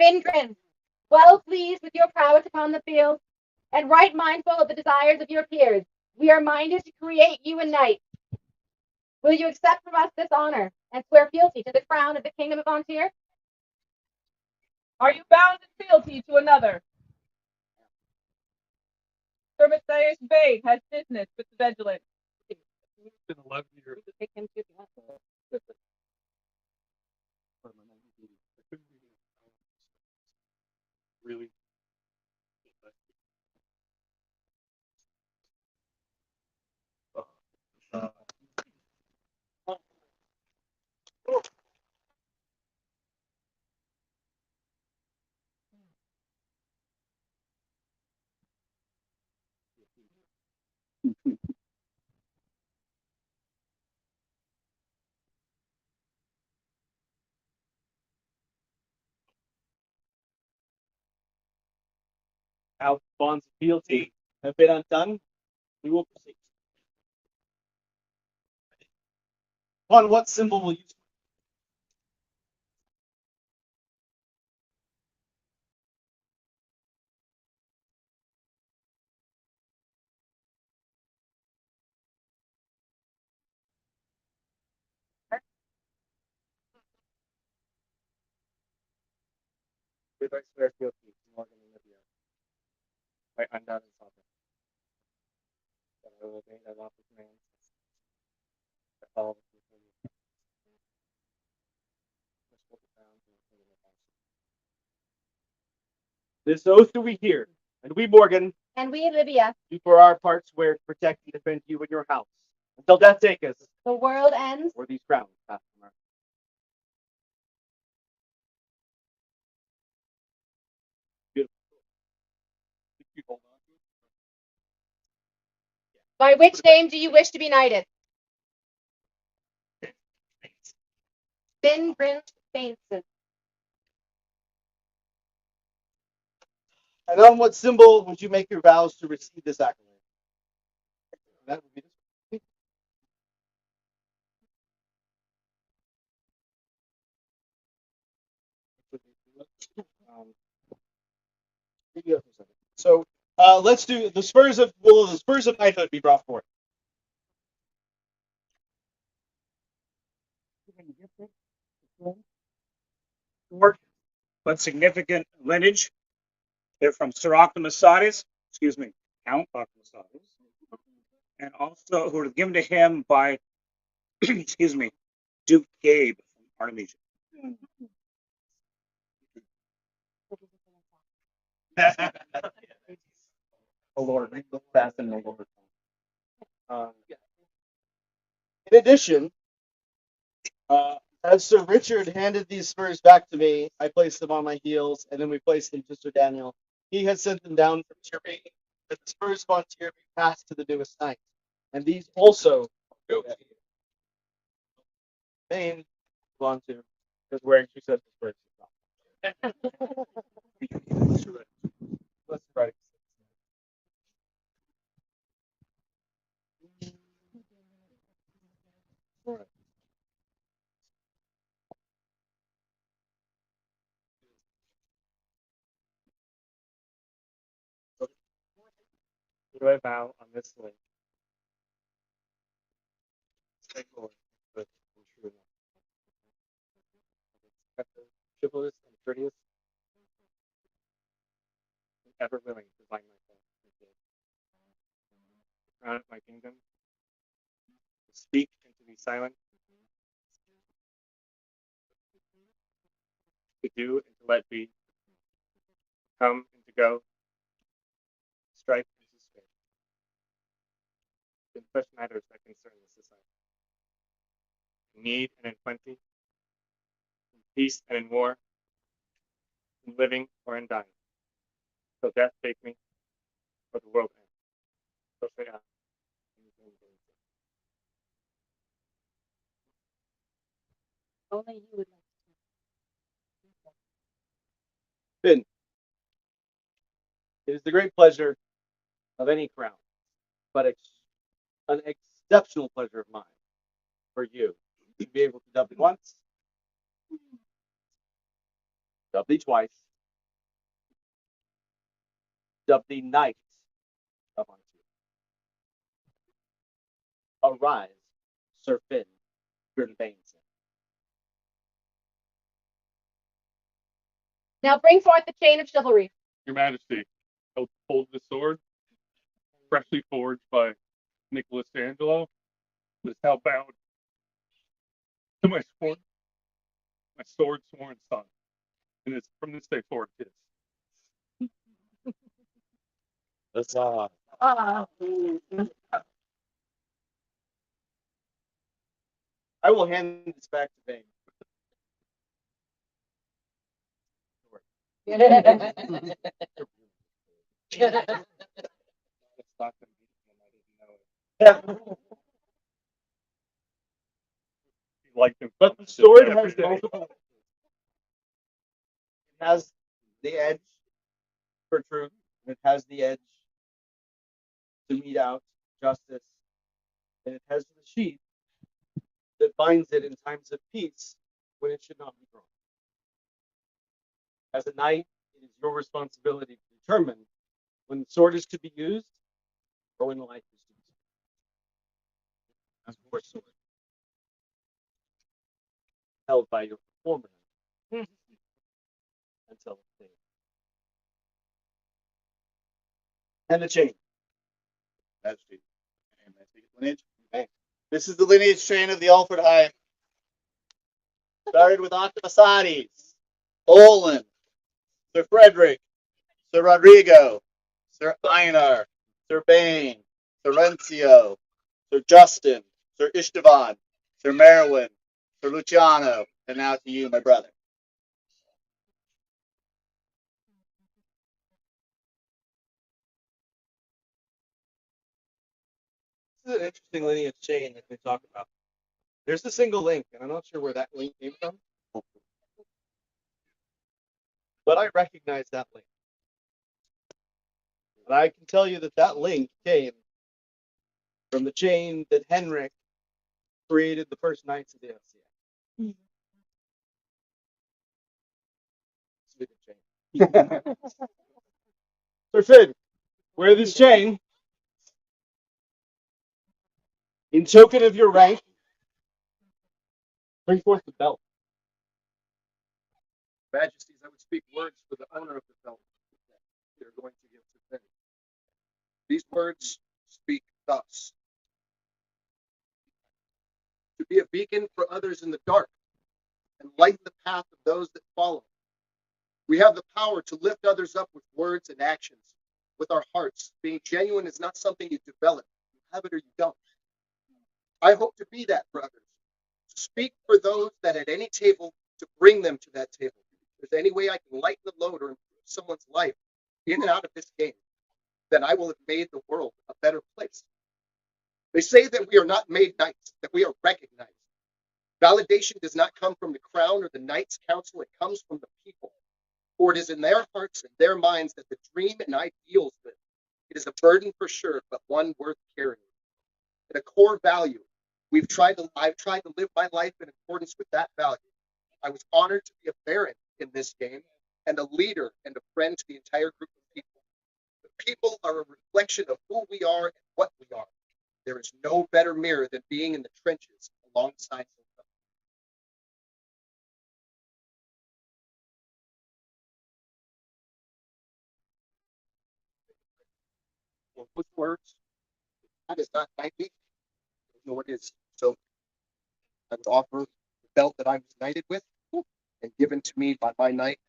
Fingrin, well pleased with your prowess upon the field, and right mindful of the desires of your peers, we are minded to create you a knight. Will you accept from us this honor and swear fealty to the crown of the kingdom of Antir? Are you bound in fealty to another? Sir Matthias Bay has business with the vigilant. It's been 11 years. Take him to the Really? Now bonds of fealty have been undone, we will proceed. Upon what symbol will you swear? With I swear fealty to Morgan and Libya, by undone and sovereign, that I will obey thy lawful commands, that follow the truth of you, hold the ground and the kingdom of Antir. This oath do we hear, and we, Morgan, And we, Libya, do for our part swear to protect and defend you and your house, until death take us, The world ends. or these crowns pass from our By which name do you wish to be knighted? Finn Bryn Bainson. And on what symbol would you make your vows to receive this accolade? That would be this. So let's do the spurs of knighthood be brought forth. Short but significant lineage. They're from Sir Octamasades, Count Octamasades, and also who were given to him by, Duke Gabe from Artemisia. Oh Lord, look fast and Lord. In addition, as Sir Richard handed these spurs back to me, I placed them on my heels, and then we placed them to Sir Daniel. He had sent them down from Tirby, that the spurs von Tirby passed to the newest knight. And these also Maine belong to, because wearing two sets of spurs. Let's try it. What do I vow on this link? Straightforward, but true enough. Chivalrous and courteous, and ever willing to bind myself to the crown of my kingdom, to speak and to be silent, to do and to let be, to come and to go, strife and to spare, in such matters that concern the society. In need and in plenty, in peace and in war, in living or in dying, till death take me, or the world end. So say I. Only you would like Finn, it is the great pleasure of any crown, but an exceptional pleasure of mine for you to be able to dub thee once, dub thee twice, dub thee knight of unto. Arise, Sir Finn Grimbaneson. Now bring forth the chain of chivalry. Your Majesty, I'll hold the sword, freshly forged by Nicholas Angelo, is now bound to my sword sworn son. And it's from this day forward his. Huzzah. I will hand this back to Bane. Like him. But the sword has multiple. It has the edge for truth. It has the edge to mete out justice. And it has the sheath that binds it in times of peace when it should not be drawn. As a knight, it is your responsibility to determine when the sword is to be used or when the life is to be used. As your sword, held by your performer until it's day. And the chain. Majesty. And I think it's lineage. Okay. This is the lineage chain of the Alfred High. Started with Octamasades, Olin, Sir Frederick, Sir Rodrigo, Sir Einar, Sir Bane, Sir Rencio, Sir Justin, Sir Istvan, Sir Merwin, Sir Luciano, and now to you, my brother. This is an interesting lineage chain that they talk about. There's a single link, and I'm not sure where that link came from, but I recognize that link. And I can tell you that that link came from the chain that Henrik created the first Knights of the LCA. It's a good chain. Sir Finn, wear this chain in token of your rank. Bring forth the belt. Majesties, I would speak words for the owner of the belt that we are going to give to Finn. These words speak thus: to be a beacon for others in the dark and light the path of those that follow. We have the power to lift others up with words and actions, with our hearts. Being genuine is not something you develop. You have it or you don't. I hope to be that for others, to speak for those that at any table, to bring them to that table. If there's any way I can lighten the load or improve someone's life in and out of this game, then I will have made the world a better place. They say that we are not made knights, that we are recognized. Validation does not come from the crown or the Knights Council, it comes from the people. For it is in their hearts and their minds that the dream and ideals live. It is a burden for sure, but one worth carrying. And a core value. I've tried to live my life in accordance with that value. I was honored to be a baron in this game and a leader and a friend to the entire group of people. The people are a reflection of who we are and what we are. There is no better mirror than being in the trenches alongside them. Well, with words, that is not knightly, nor it is. So I would offer the belt that I was knighted with and given to me by my knight,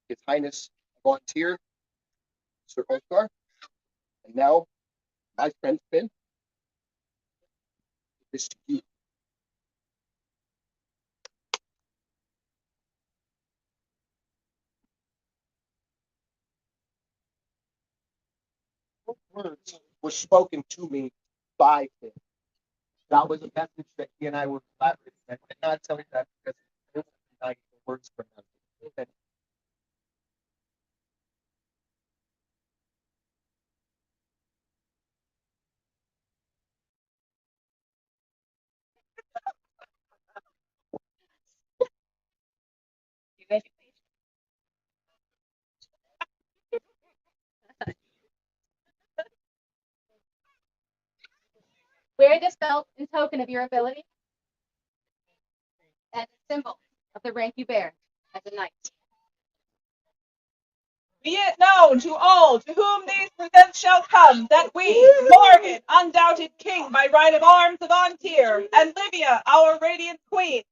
His Highness Volunteer, Sir Othgar. And now, my friend Finn, this to you. What words were spoken to me by Finn? That was a message that he and I were collaborating. I did not tell you that because it wasn't like the words from him. Wear this belt in token of your ability and a symbol of the rank you bear as a knight. Be it known to all to whom these presents shall come that we, Morgan, undoubted king by right of arms of Antir, and Livia, our radiant queen,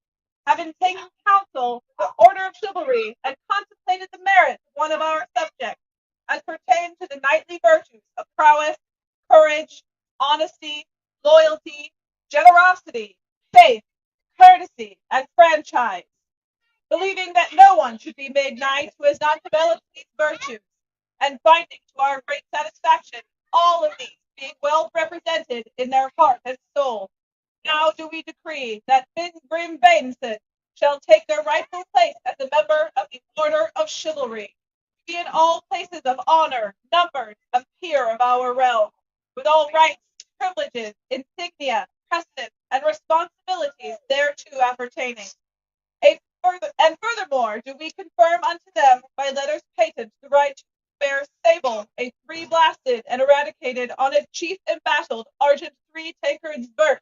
having taken counsel with the order of chivalry and contemplated the merits of one of our subjects, as pertains to the knightly virtues of prowess, courage, honesty, loyalty, generosity, faith, courtesy, and franchise. Believing that no one should be made knight who has not developed these virtues, and finding to our great satisfaction all of these being well represented in their heart and soul, now do we decree that Finn Grim Bainson shall take their rightful place as a member of the Order of Chivalry, to be in all places of honor, numbered a peer of our realm, with all rights, privileges, insignia, precedence, and responsibilities thereto appertaining. Furthermore, do we confirm unto them by letters patent the right to bear sable, a three-blasted and eradicated on a chief embattled argent three-tankard's vert,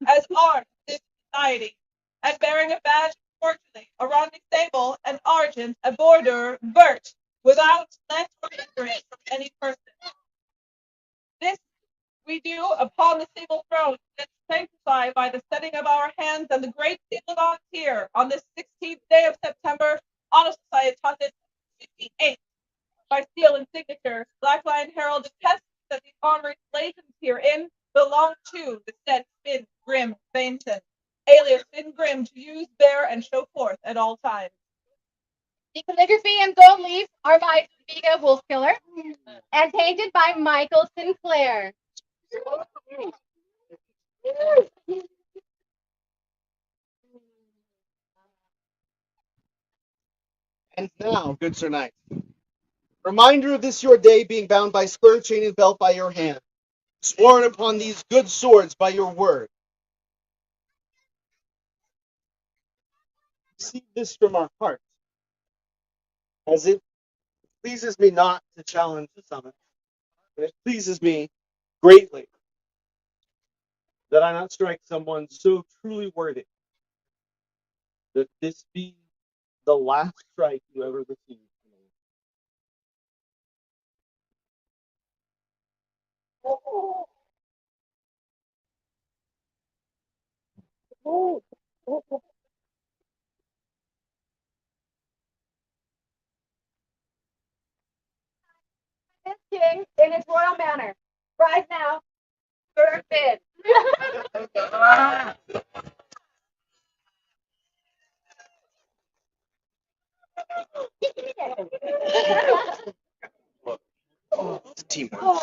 as armed in this society, and bearing a badge fortunately around the sable and argent a border vert, without let or hindrance from any person. This we do upon the sable throne that sanctify by the setting of our hands and the great seal of Antir on this 16th day of September, on a societatis 58th. By seal and signature, Black Lion Herald attests that the honored relations herein, belong to the said Finn Grim Bainton, alias Finn Grim, to use, bear, and show forth at all times. The calligraphy and gold leaf are by Vega Wolfkiller and painted by Michael Sinclair. And now, good Sir Knight, reminder of this your day being bound by spur, chain, and belt by your hand, sworn upon these good swords by your word. Receive this from our heart, as it pleases me not to challenge the summit, but it pleases me greatly that I not strike someone so truly worthy, that this be the last strike you ever received. This king in his royal manner. Rise now, Sir Finn. It's teamwork.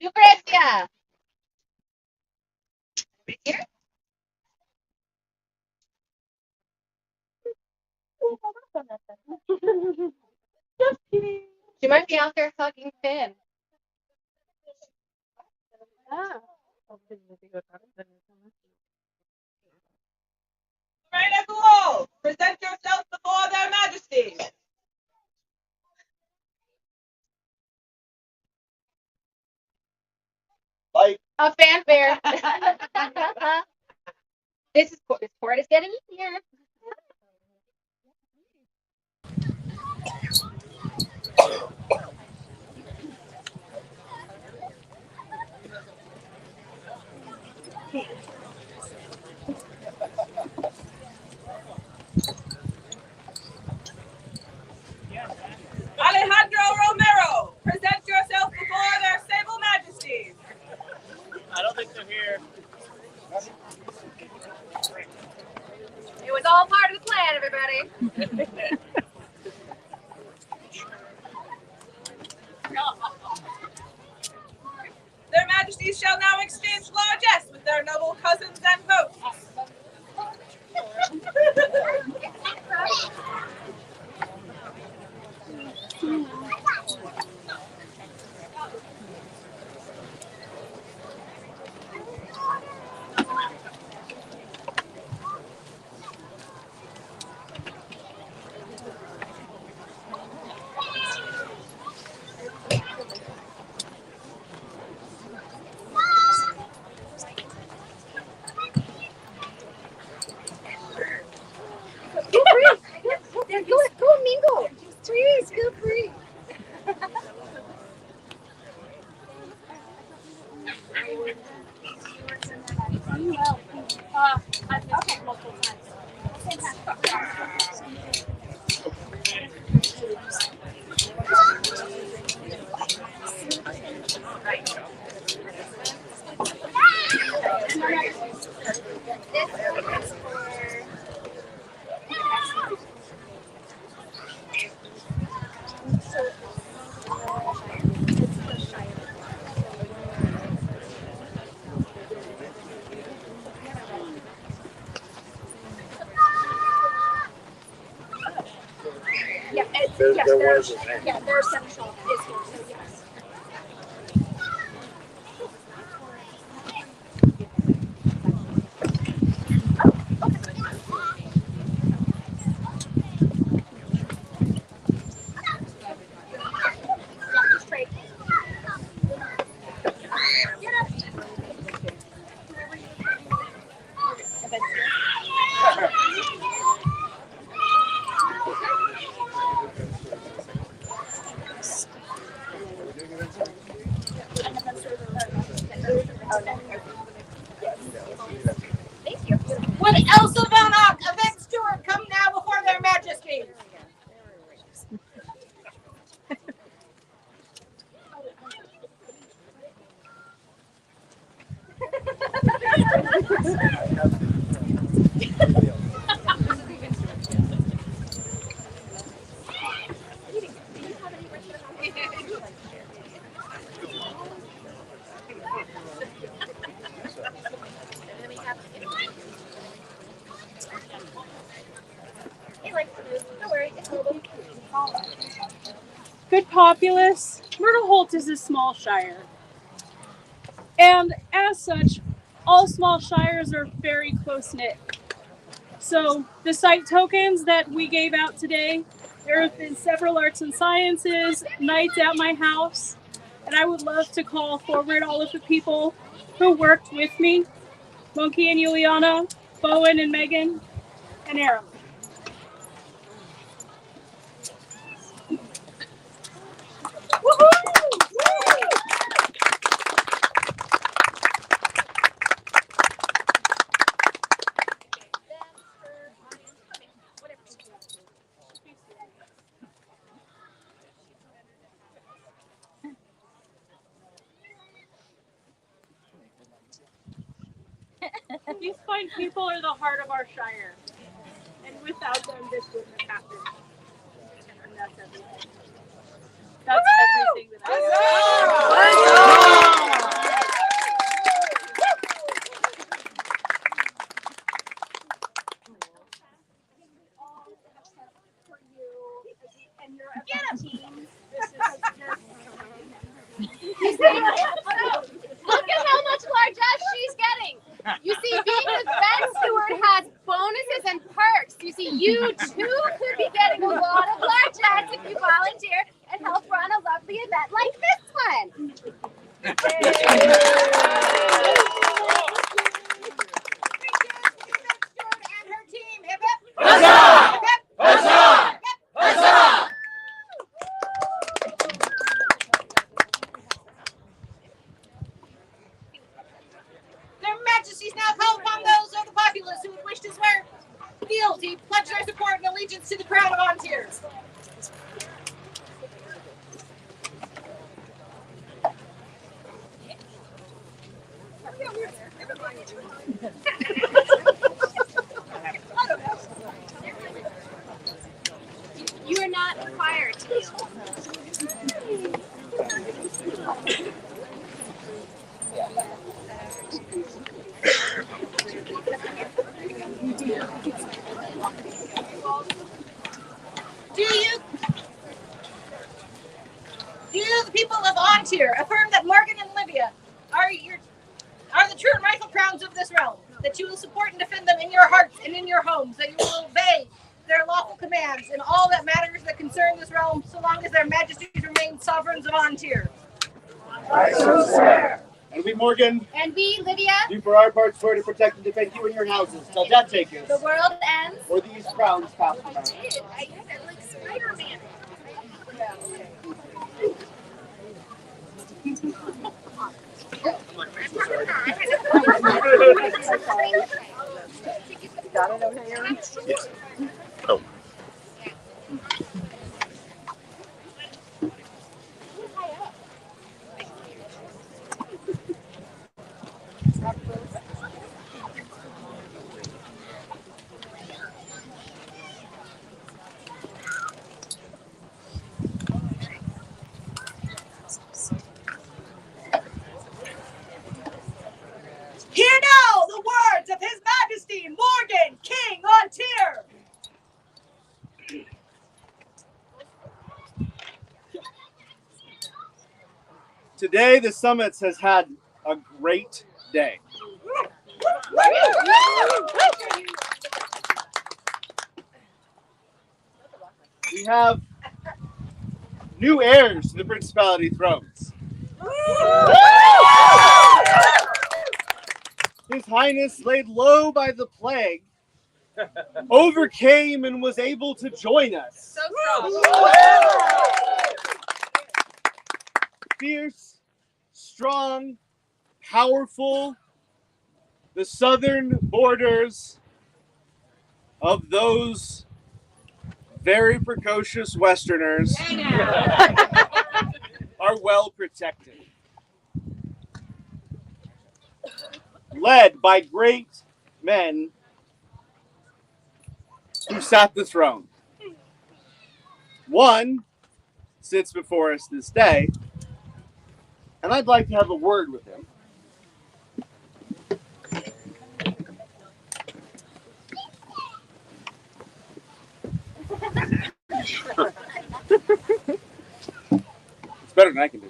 Lucrecia. Here. Just kidding. She might be out there hugging Finn. Ah. Right at the wall, present yourself before their majesties. Like A fanfare. This court is getting easier. Alejandro Romero, present yourself before their sable majesties. I don't think they're here. It was all part of the plan, everybody. Their majesties shall now exchange largesse with their noble cousins and hosts. Feel free. Go mingle. Please, feel free. I've multiple times. This is for. Yeah, yeah, their central is here, so yes. Would Elsa Von Ock, Yvette Stewart, come now before their majesty? Good populace. Myrtleholt is a small shire. And as such, all small shires are very close-knit. So the site tokens that we gave out today, there have been several arts and sciences nights at my house, and I would love to call forward all of the people who worked with me, Monkey and Juliana, Bowen and Megan, and Aaron. These fine people are the heart of our shire, and without them, this wouldn't have happened. And that's everything. That's everything that Look at how much largesse she's getting. You see, being a vet steward has bonuses and perks. You see, you too could be getting a lot of largesse if you volunteer and help run a lovely event like this one. And her team, hip hip. Huzzah! Hip, huzzah! Hip, huzzah! Their Majesties now call upon those of the populace who would wish to swear fealty, pledge their support and allegiance to the crown of Ontiers. You are not required to kneel. Do you, the people of Ontier, affirm that Morgan and Livia are the true and rightful crowns of this realm, that you will support and defend them in your hearts and in your homes, that you will obey their lawful commands in all that matters that concern this realm, so long as their majesties remain sovereigns of Ontier? I so swear. And we, Morgan, And we, Lydia, do for our part swear to protect and defend you and your houses till death take us, the world ends. or these crowns pass from us. I like Spider-Man. Got it over here? Yes. Oh. Today, the Summits has had a great day. We have new heirs to the Principality thrones. His Highness, laid low by the plague, overcame and was able to join us. Fierce, strong, powerful, the southern borders of those very precocious Westerners are well protected. Led by great men who sat the throne. One sits before us this day, and I'd like to have a word with him. It's better than I can do.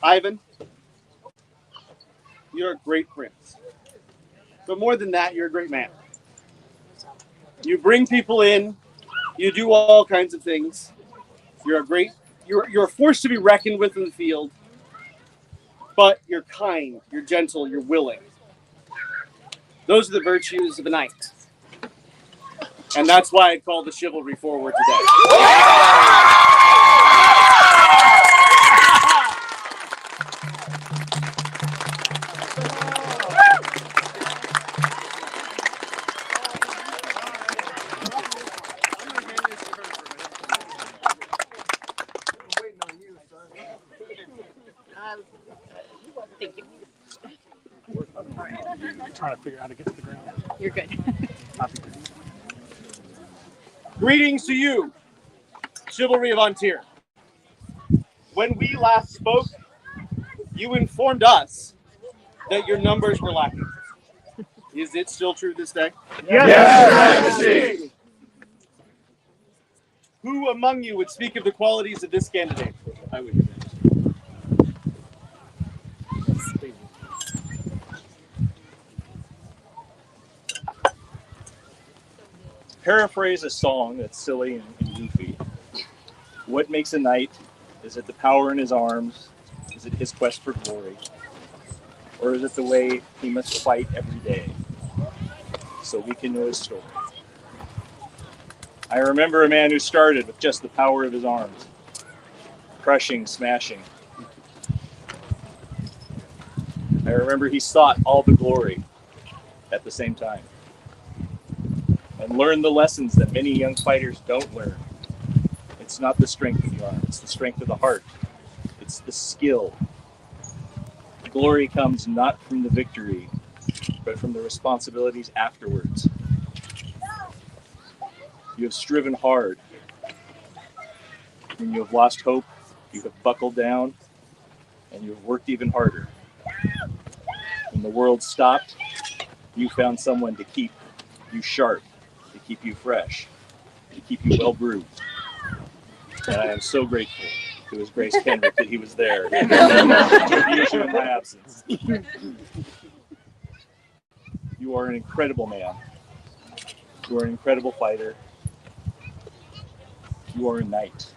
Ivan, you're a great prince. But more than that, you're a great man. You bring people in, you do all kinds of things. You're a force to be reckoned with in the field, but you're kind, you're gentle, you're willing. Those are the virtues of a knight. And that's why I called the chivalry forward today. Thank you. I'm trying to figure out how to get to the ground. You're good. Greetings to you, chivalry of Antir. When we last spoke, you informed us that your numbers were lacking. Is it still true this day? Yes, Majesty. Who among you would speak of the qualities of this candidate? I would. Paraphrase a song that's silly and goofy. What makes a knight? Is it the power in his arms? Is it his quest for glory? Or is it the way he must fight every day so we can know his story? I remember a man who started with just the power of his arms, crushing, smashing. I remember he sought all the glory at the same time and learned the lessons that many young fighters don't learn. It's not the strength of the arm, it's the strength of the heart. It's the skill. Glory comes not from the victory, but from the responsibilities afterwards. You have striven hard. When you have lost hope, you have buckled down, and you have worked even harder. When the world stopped, you found someone to keep you sharp, to keep you fresh, to keep you well brewed. And I am so grateful to His Grace Kendrick that he was there to the issue of my absence. You are an incredible man. You are an incredible fighter. You are a knight,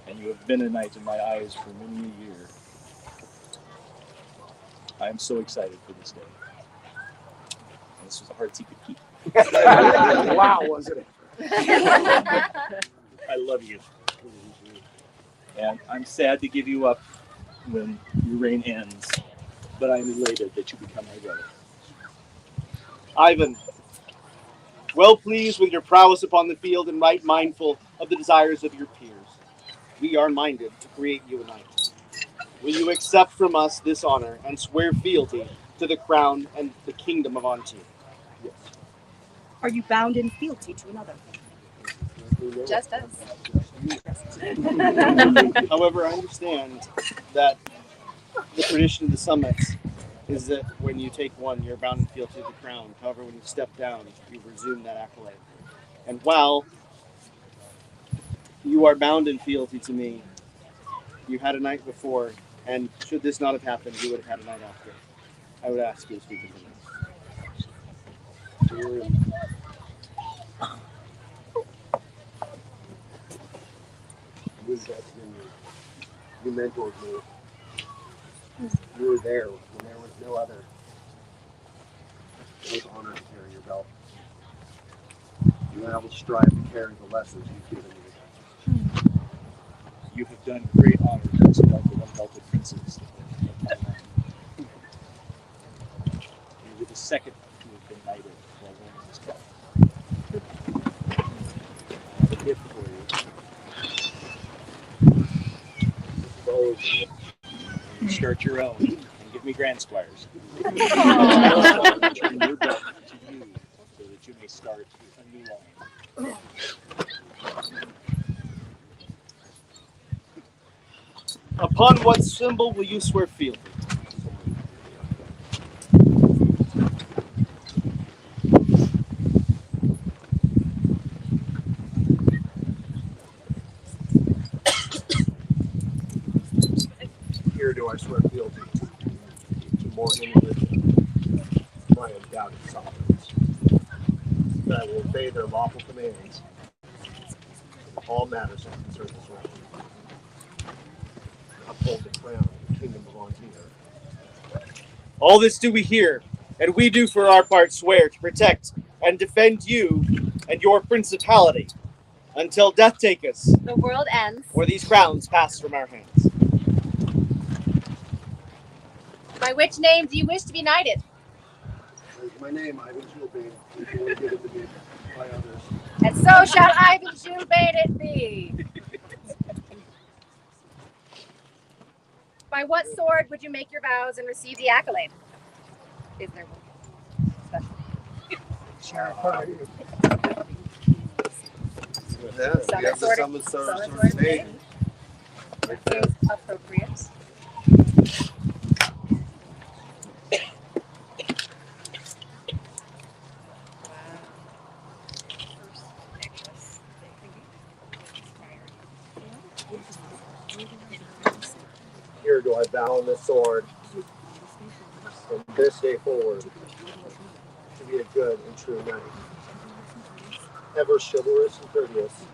and you have been a knight in my eyes for many a year. I am so excited for this day. And this was a hard secret to keep. Wow, wasn't it? I love you. And I'm sad to give you up when your reign ends, but I'm elated that you become my brother. Ivan, well pleased with your prowess upon the field and right mindful of the desires of your peers, we are minded to create you a knight. Will you accept from us this honor and swear fealty to the crown and the kingdom of Antir? Yes. Are you bound in fealty to another? Just us. However, I understand that the tradition of the Summits is that when you take one, you're bound in fealty to the crown. However, when you step down, you resume that accolade. And while you are bound in fealty to me, You had a night before, and should this not have happened, you would have had a night after. I would ask you to speak into this. You mentored me. You were there when there was no other. It was an honor to carry your belt. And I will strive to carry the lessons you've given me. You have done great honor to us above the one-belted princes of Thailand. You were the second to have been knighted while wearing this belt. I have a gift for you. You start your own and give me grand squires. Turn your belt to you so that you may start a new line. Upon what symbol will you swear fealty? Here do I swear fealty to Morgan and Richard, my undoubted sovereigns, that I will obey their lawful commands in all matters that concern this realm, and uphold the crown of the kingdom of Antir. All this do we hear, and we do for our part swear to protect and defend you and your principality until death take us, The world ends. or these crowns pass from our hands. By which name do you wish to be knighted? My name, Ivan Shulbane, if you want to give it to me by others. And so shall Ivan Shoebane it be. By what sword would you make your vows and receive the accolade? Is there one special? Yeah, Summit sword made. Seems appropriate. Here do I vow on the sword, from this day forward, to be a good and true knight, ever chivalrous and courteous,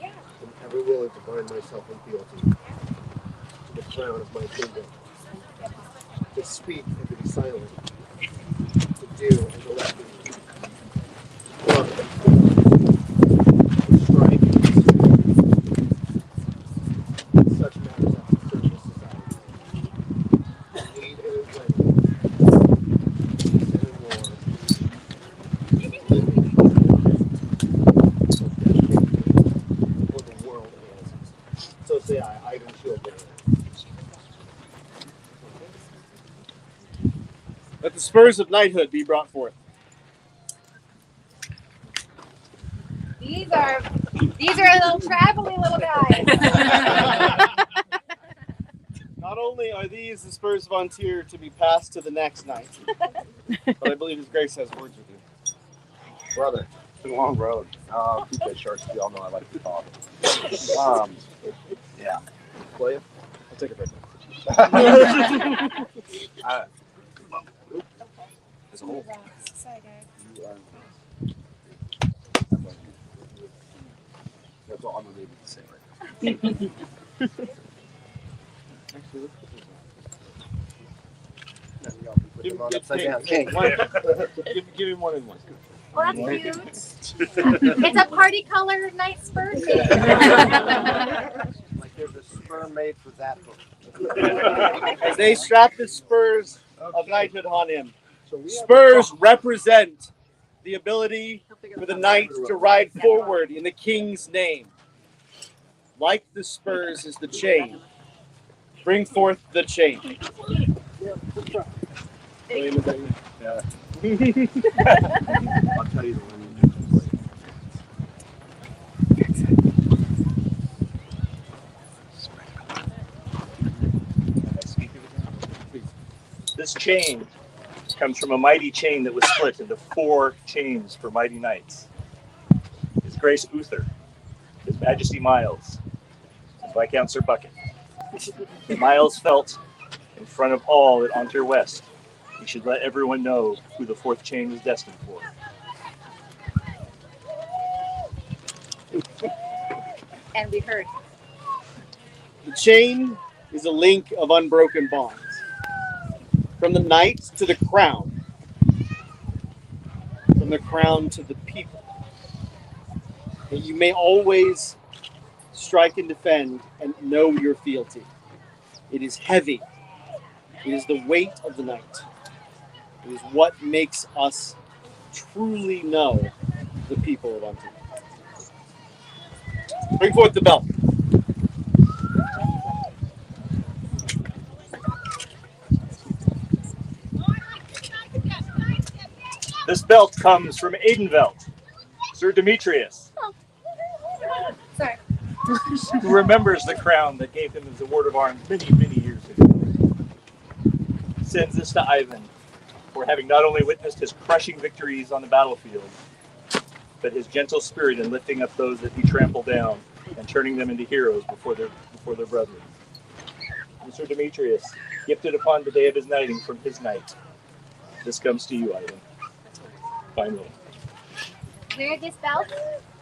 and ever willing to bind myself in fealty to the crown of my kingdom, to speak and to be silent, to do and to let be, to love to strike and to such matters that concern this society, to lead and in plenty, peace and in war, for the world is. So say I, Ivan Shieldbearer. Let the spurs of knighthood be brought forth. These are little traveling little guys. Not only are these the spurs of Antir to be passed to the next knight, but I believe His Grace has words with you. Brother, it's been a long road. Keep that short, so you all know I like to talk. Yeah. Will you? I'll take a break. As a whole. That's all I'm gonna be able to say right now. Give him one and one. Well, that's cute. It's a party color night spur. Like there's a spur made for that book. As they strap the spurs of knighthood on him, spurs represent the ability for the knight to ride forward in the king's name. Like the spurs is the chain. Bring forth the chain. Yeah. I'll tell you the one you This chain comes from a mighty chain that was split into 4 chains for mighty knights. His Grace Uther, His Majesty Miles, Viscount Sir Bucket. Miles felt in front of all at Ontir West, he should let everyone know who the fourth chain was destined for. And we heard. The chain is a link of unbroken bonds. From the knight to the crown. From the crown to the people. And you may always strike and defend and know your fealty. It is heavy. It is the weight of the night. It is what makes us truly know the people of Unti. Bring forth the belt. This belt comes from Aidenveld, Sir Demetrius, Sorry. who remembers the crown that gave him his award of arms many, many years ago. Sends this to Ivan for having not only witnessed his crushing victories on the battlefield, but his gentle spirit in lifting up those that he trampled down and turning them into heroes before their brethren. And Sir Demetrius, gifted upon the day of his knighting from his knight. This comes to you, Ivan. Finally. Wear this belt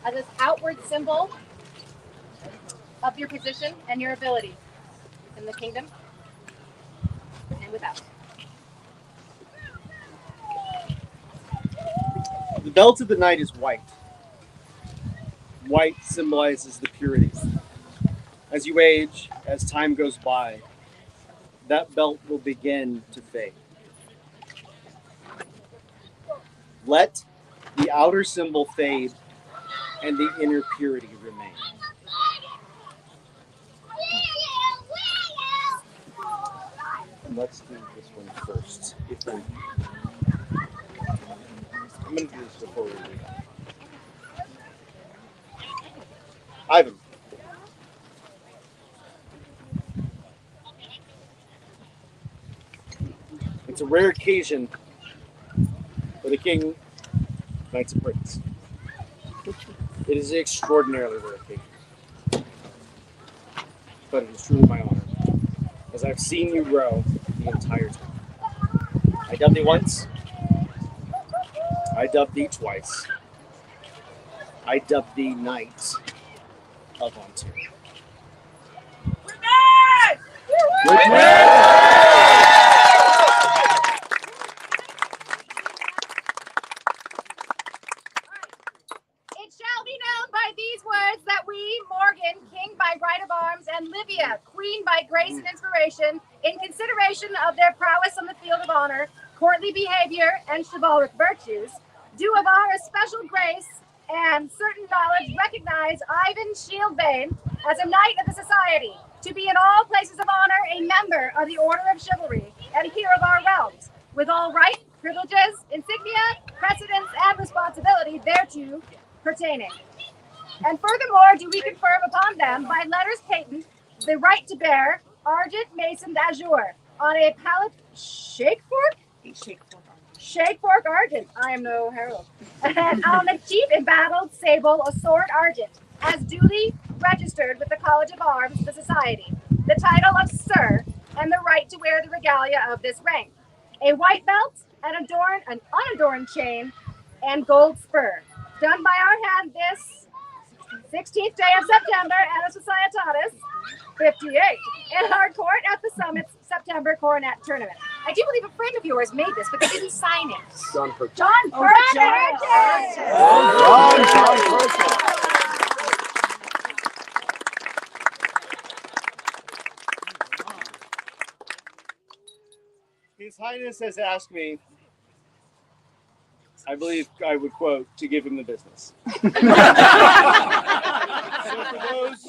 as an outward symbol of your position and your ability in the kingdom and without. The belt of the knight is white. White symbolizes the purities. As you age, as time goes by, that belt will begin to fade. Let the outer symbol fade and the inner purity remain. And let's do this one first. I'm going to do this before we leave. Ivan. It's a rare occasion for the king knights a prince. It is an extraordinarily rare occasion. But it is truly my honor, as I've seen you grow the entire time. I dubbed thee once. I dubbed thee twice. I dubbed thee Knight of Ontario. It shall be known by these words that we, Morgan, king by right of arms, and Livia, queen by grace and inspiration, in consideration of their prowess on the field of honor, courtly behavior, and chivalric virtues, do of our especial grace and certain knowledge recognize Ivan Shieldbane as a knight of the society, to be in all places of honor a member of the order of chivalry, and here of our realms, with all right, privileges, insignia, precedence, and responsibility thereto pertaining. And furthermore, do we confirm upon them by letters patent the right to bear argent masoned azure on a pallet shake fork argent. I am no herald. And on a chief embattled sable a sword argent, as duly registered with the College of Arms, the Society, the title of Sir, and the right to wear the regalia of this rank, a white belt, an unadorned chain, and gold spur, done by our hand this 16th day of September at a Societatis 58 in our court at the Summits September Coronet Tournament. I do believe a friend of yours made this, but they didn't sign it. John Perkins. John Perkins! John Perkins. His Highness has asked me, I believe I would quote, to give him the business. So for those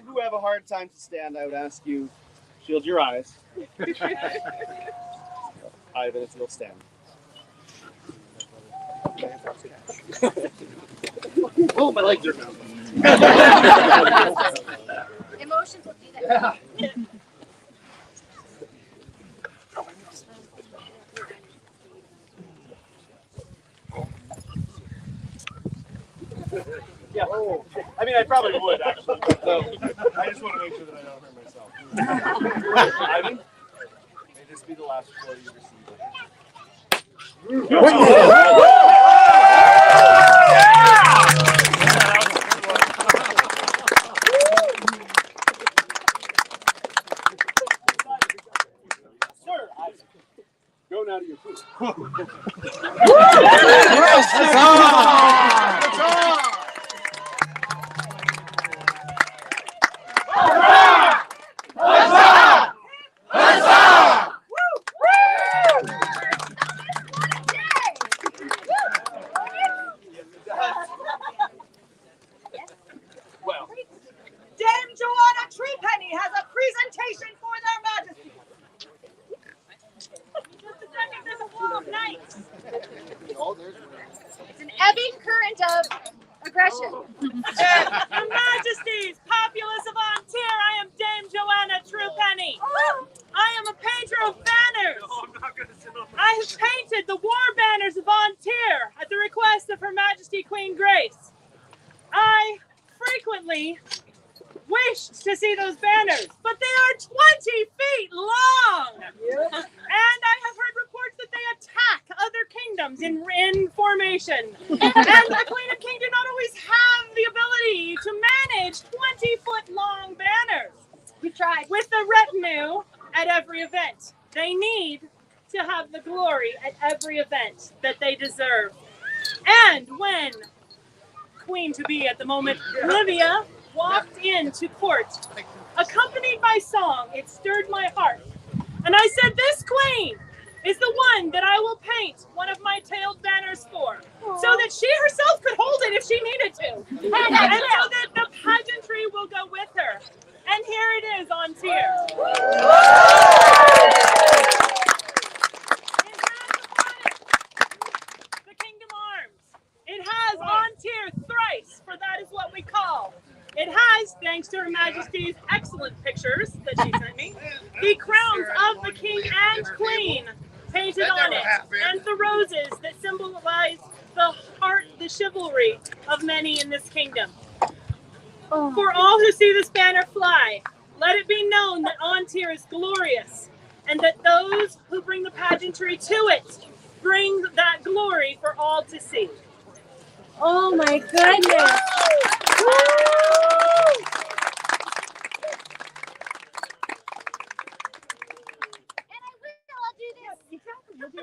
who have a hard time to stand, I would ask you, shield your eyes. Ivan, if you'll stand. Oh, my legs are numb. Emotions will do that. Yeah. Oh. I mean, I probably would actually, but I just want to make sure that I don't hurt myself. Ivan, may this be the last blow you receive. Sir, go now to your food. Dame Joanna Treepenny has a presentation for their majesty. Just a second, there's a flow of knights. It's an ebbing current of aggression. Your Majesties, populace of Antir, I am Dame Joanna Truepenny. I am a painter of banners. I have painted the war banners of Antir at the request of Her Majesty Queen Grace. I frequently wished to see those banners, but they are 20 feet long. And I have heard reports that they attack other kingdoms in formation. And the Queen and King do not always have the ability to manage 20-foot long banners. We tried. With the retinue at every event. They need to have the glory at every event that they deserve. And when Queen-to-be at the moment, Olivia, walked into court, accompanied by song, it stirred my heart. And I said, this queen is the one that I will paint one of my tailed banners for, so that she herself could hold it if she needed to. And so that the pageantry will go with her. And here it is on tier. The Kingdom Arms. It has on tier thrice, for that is what we call. It has, thanks to Her Majesty's excellent pictures that she sent me, the crowns of the King and Queen painted on it, and the roses that symbolize the heart, the chivalry of many in this kingdom. For all who see this banner fly, let it be known that Antir is glorious, and that those who bring the pageantry to it bring that glory for all to see. Oh my goodness.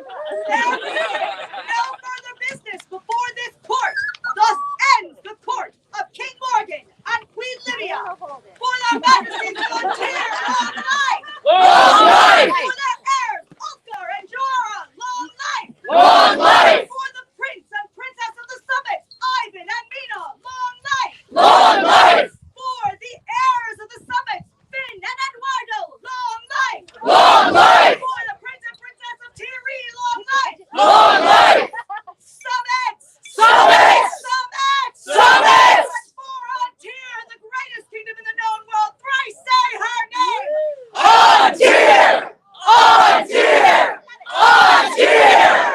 No further business before this court. Thus ends the court of King Morgan and Queen Livia. For their majesties on tier, long life! Long life! For their heirs, Ulster and Jorah, long life! Long life! For the prince and princess of the Summits, Ivan and Mina, long life! Long life! For the heirs of the Summits, Finn and Eduardo, long life! Long life! For the prince and princess of Tiri, long life! Long life! Summits! Summits! Summits! Summits! For Antir, the greatest kingdom in the known world, thrice say her name! Antir! Antir! Antir!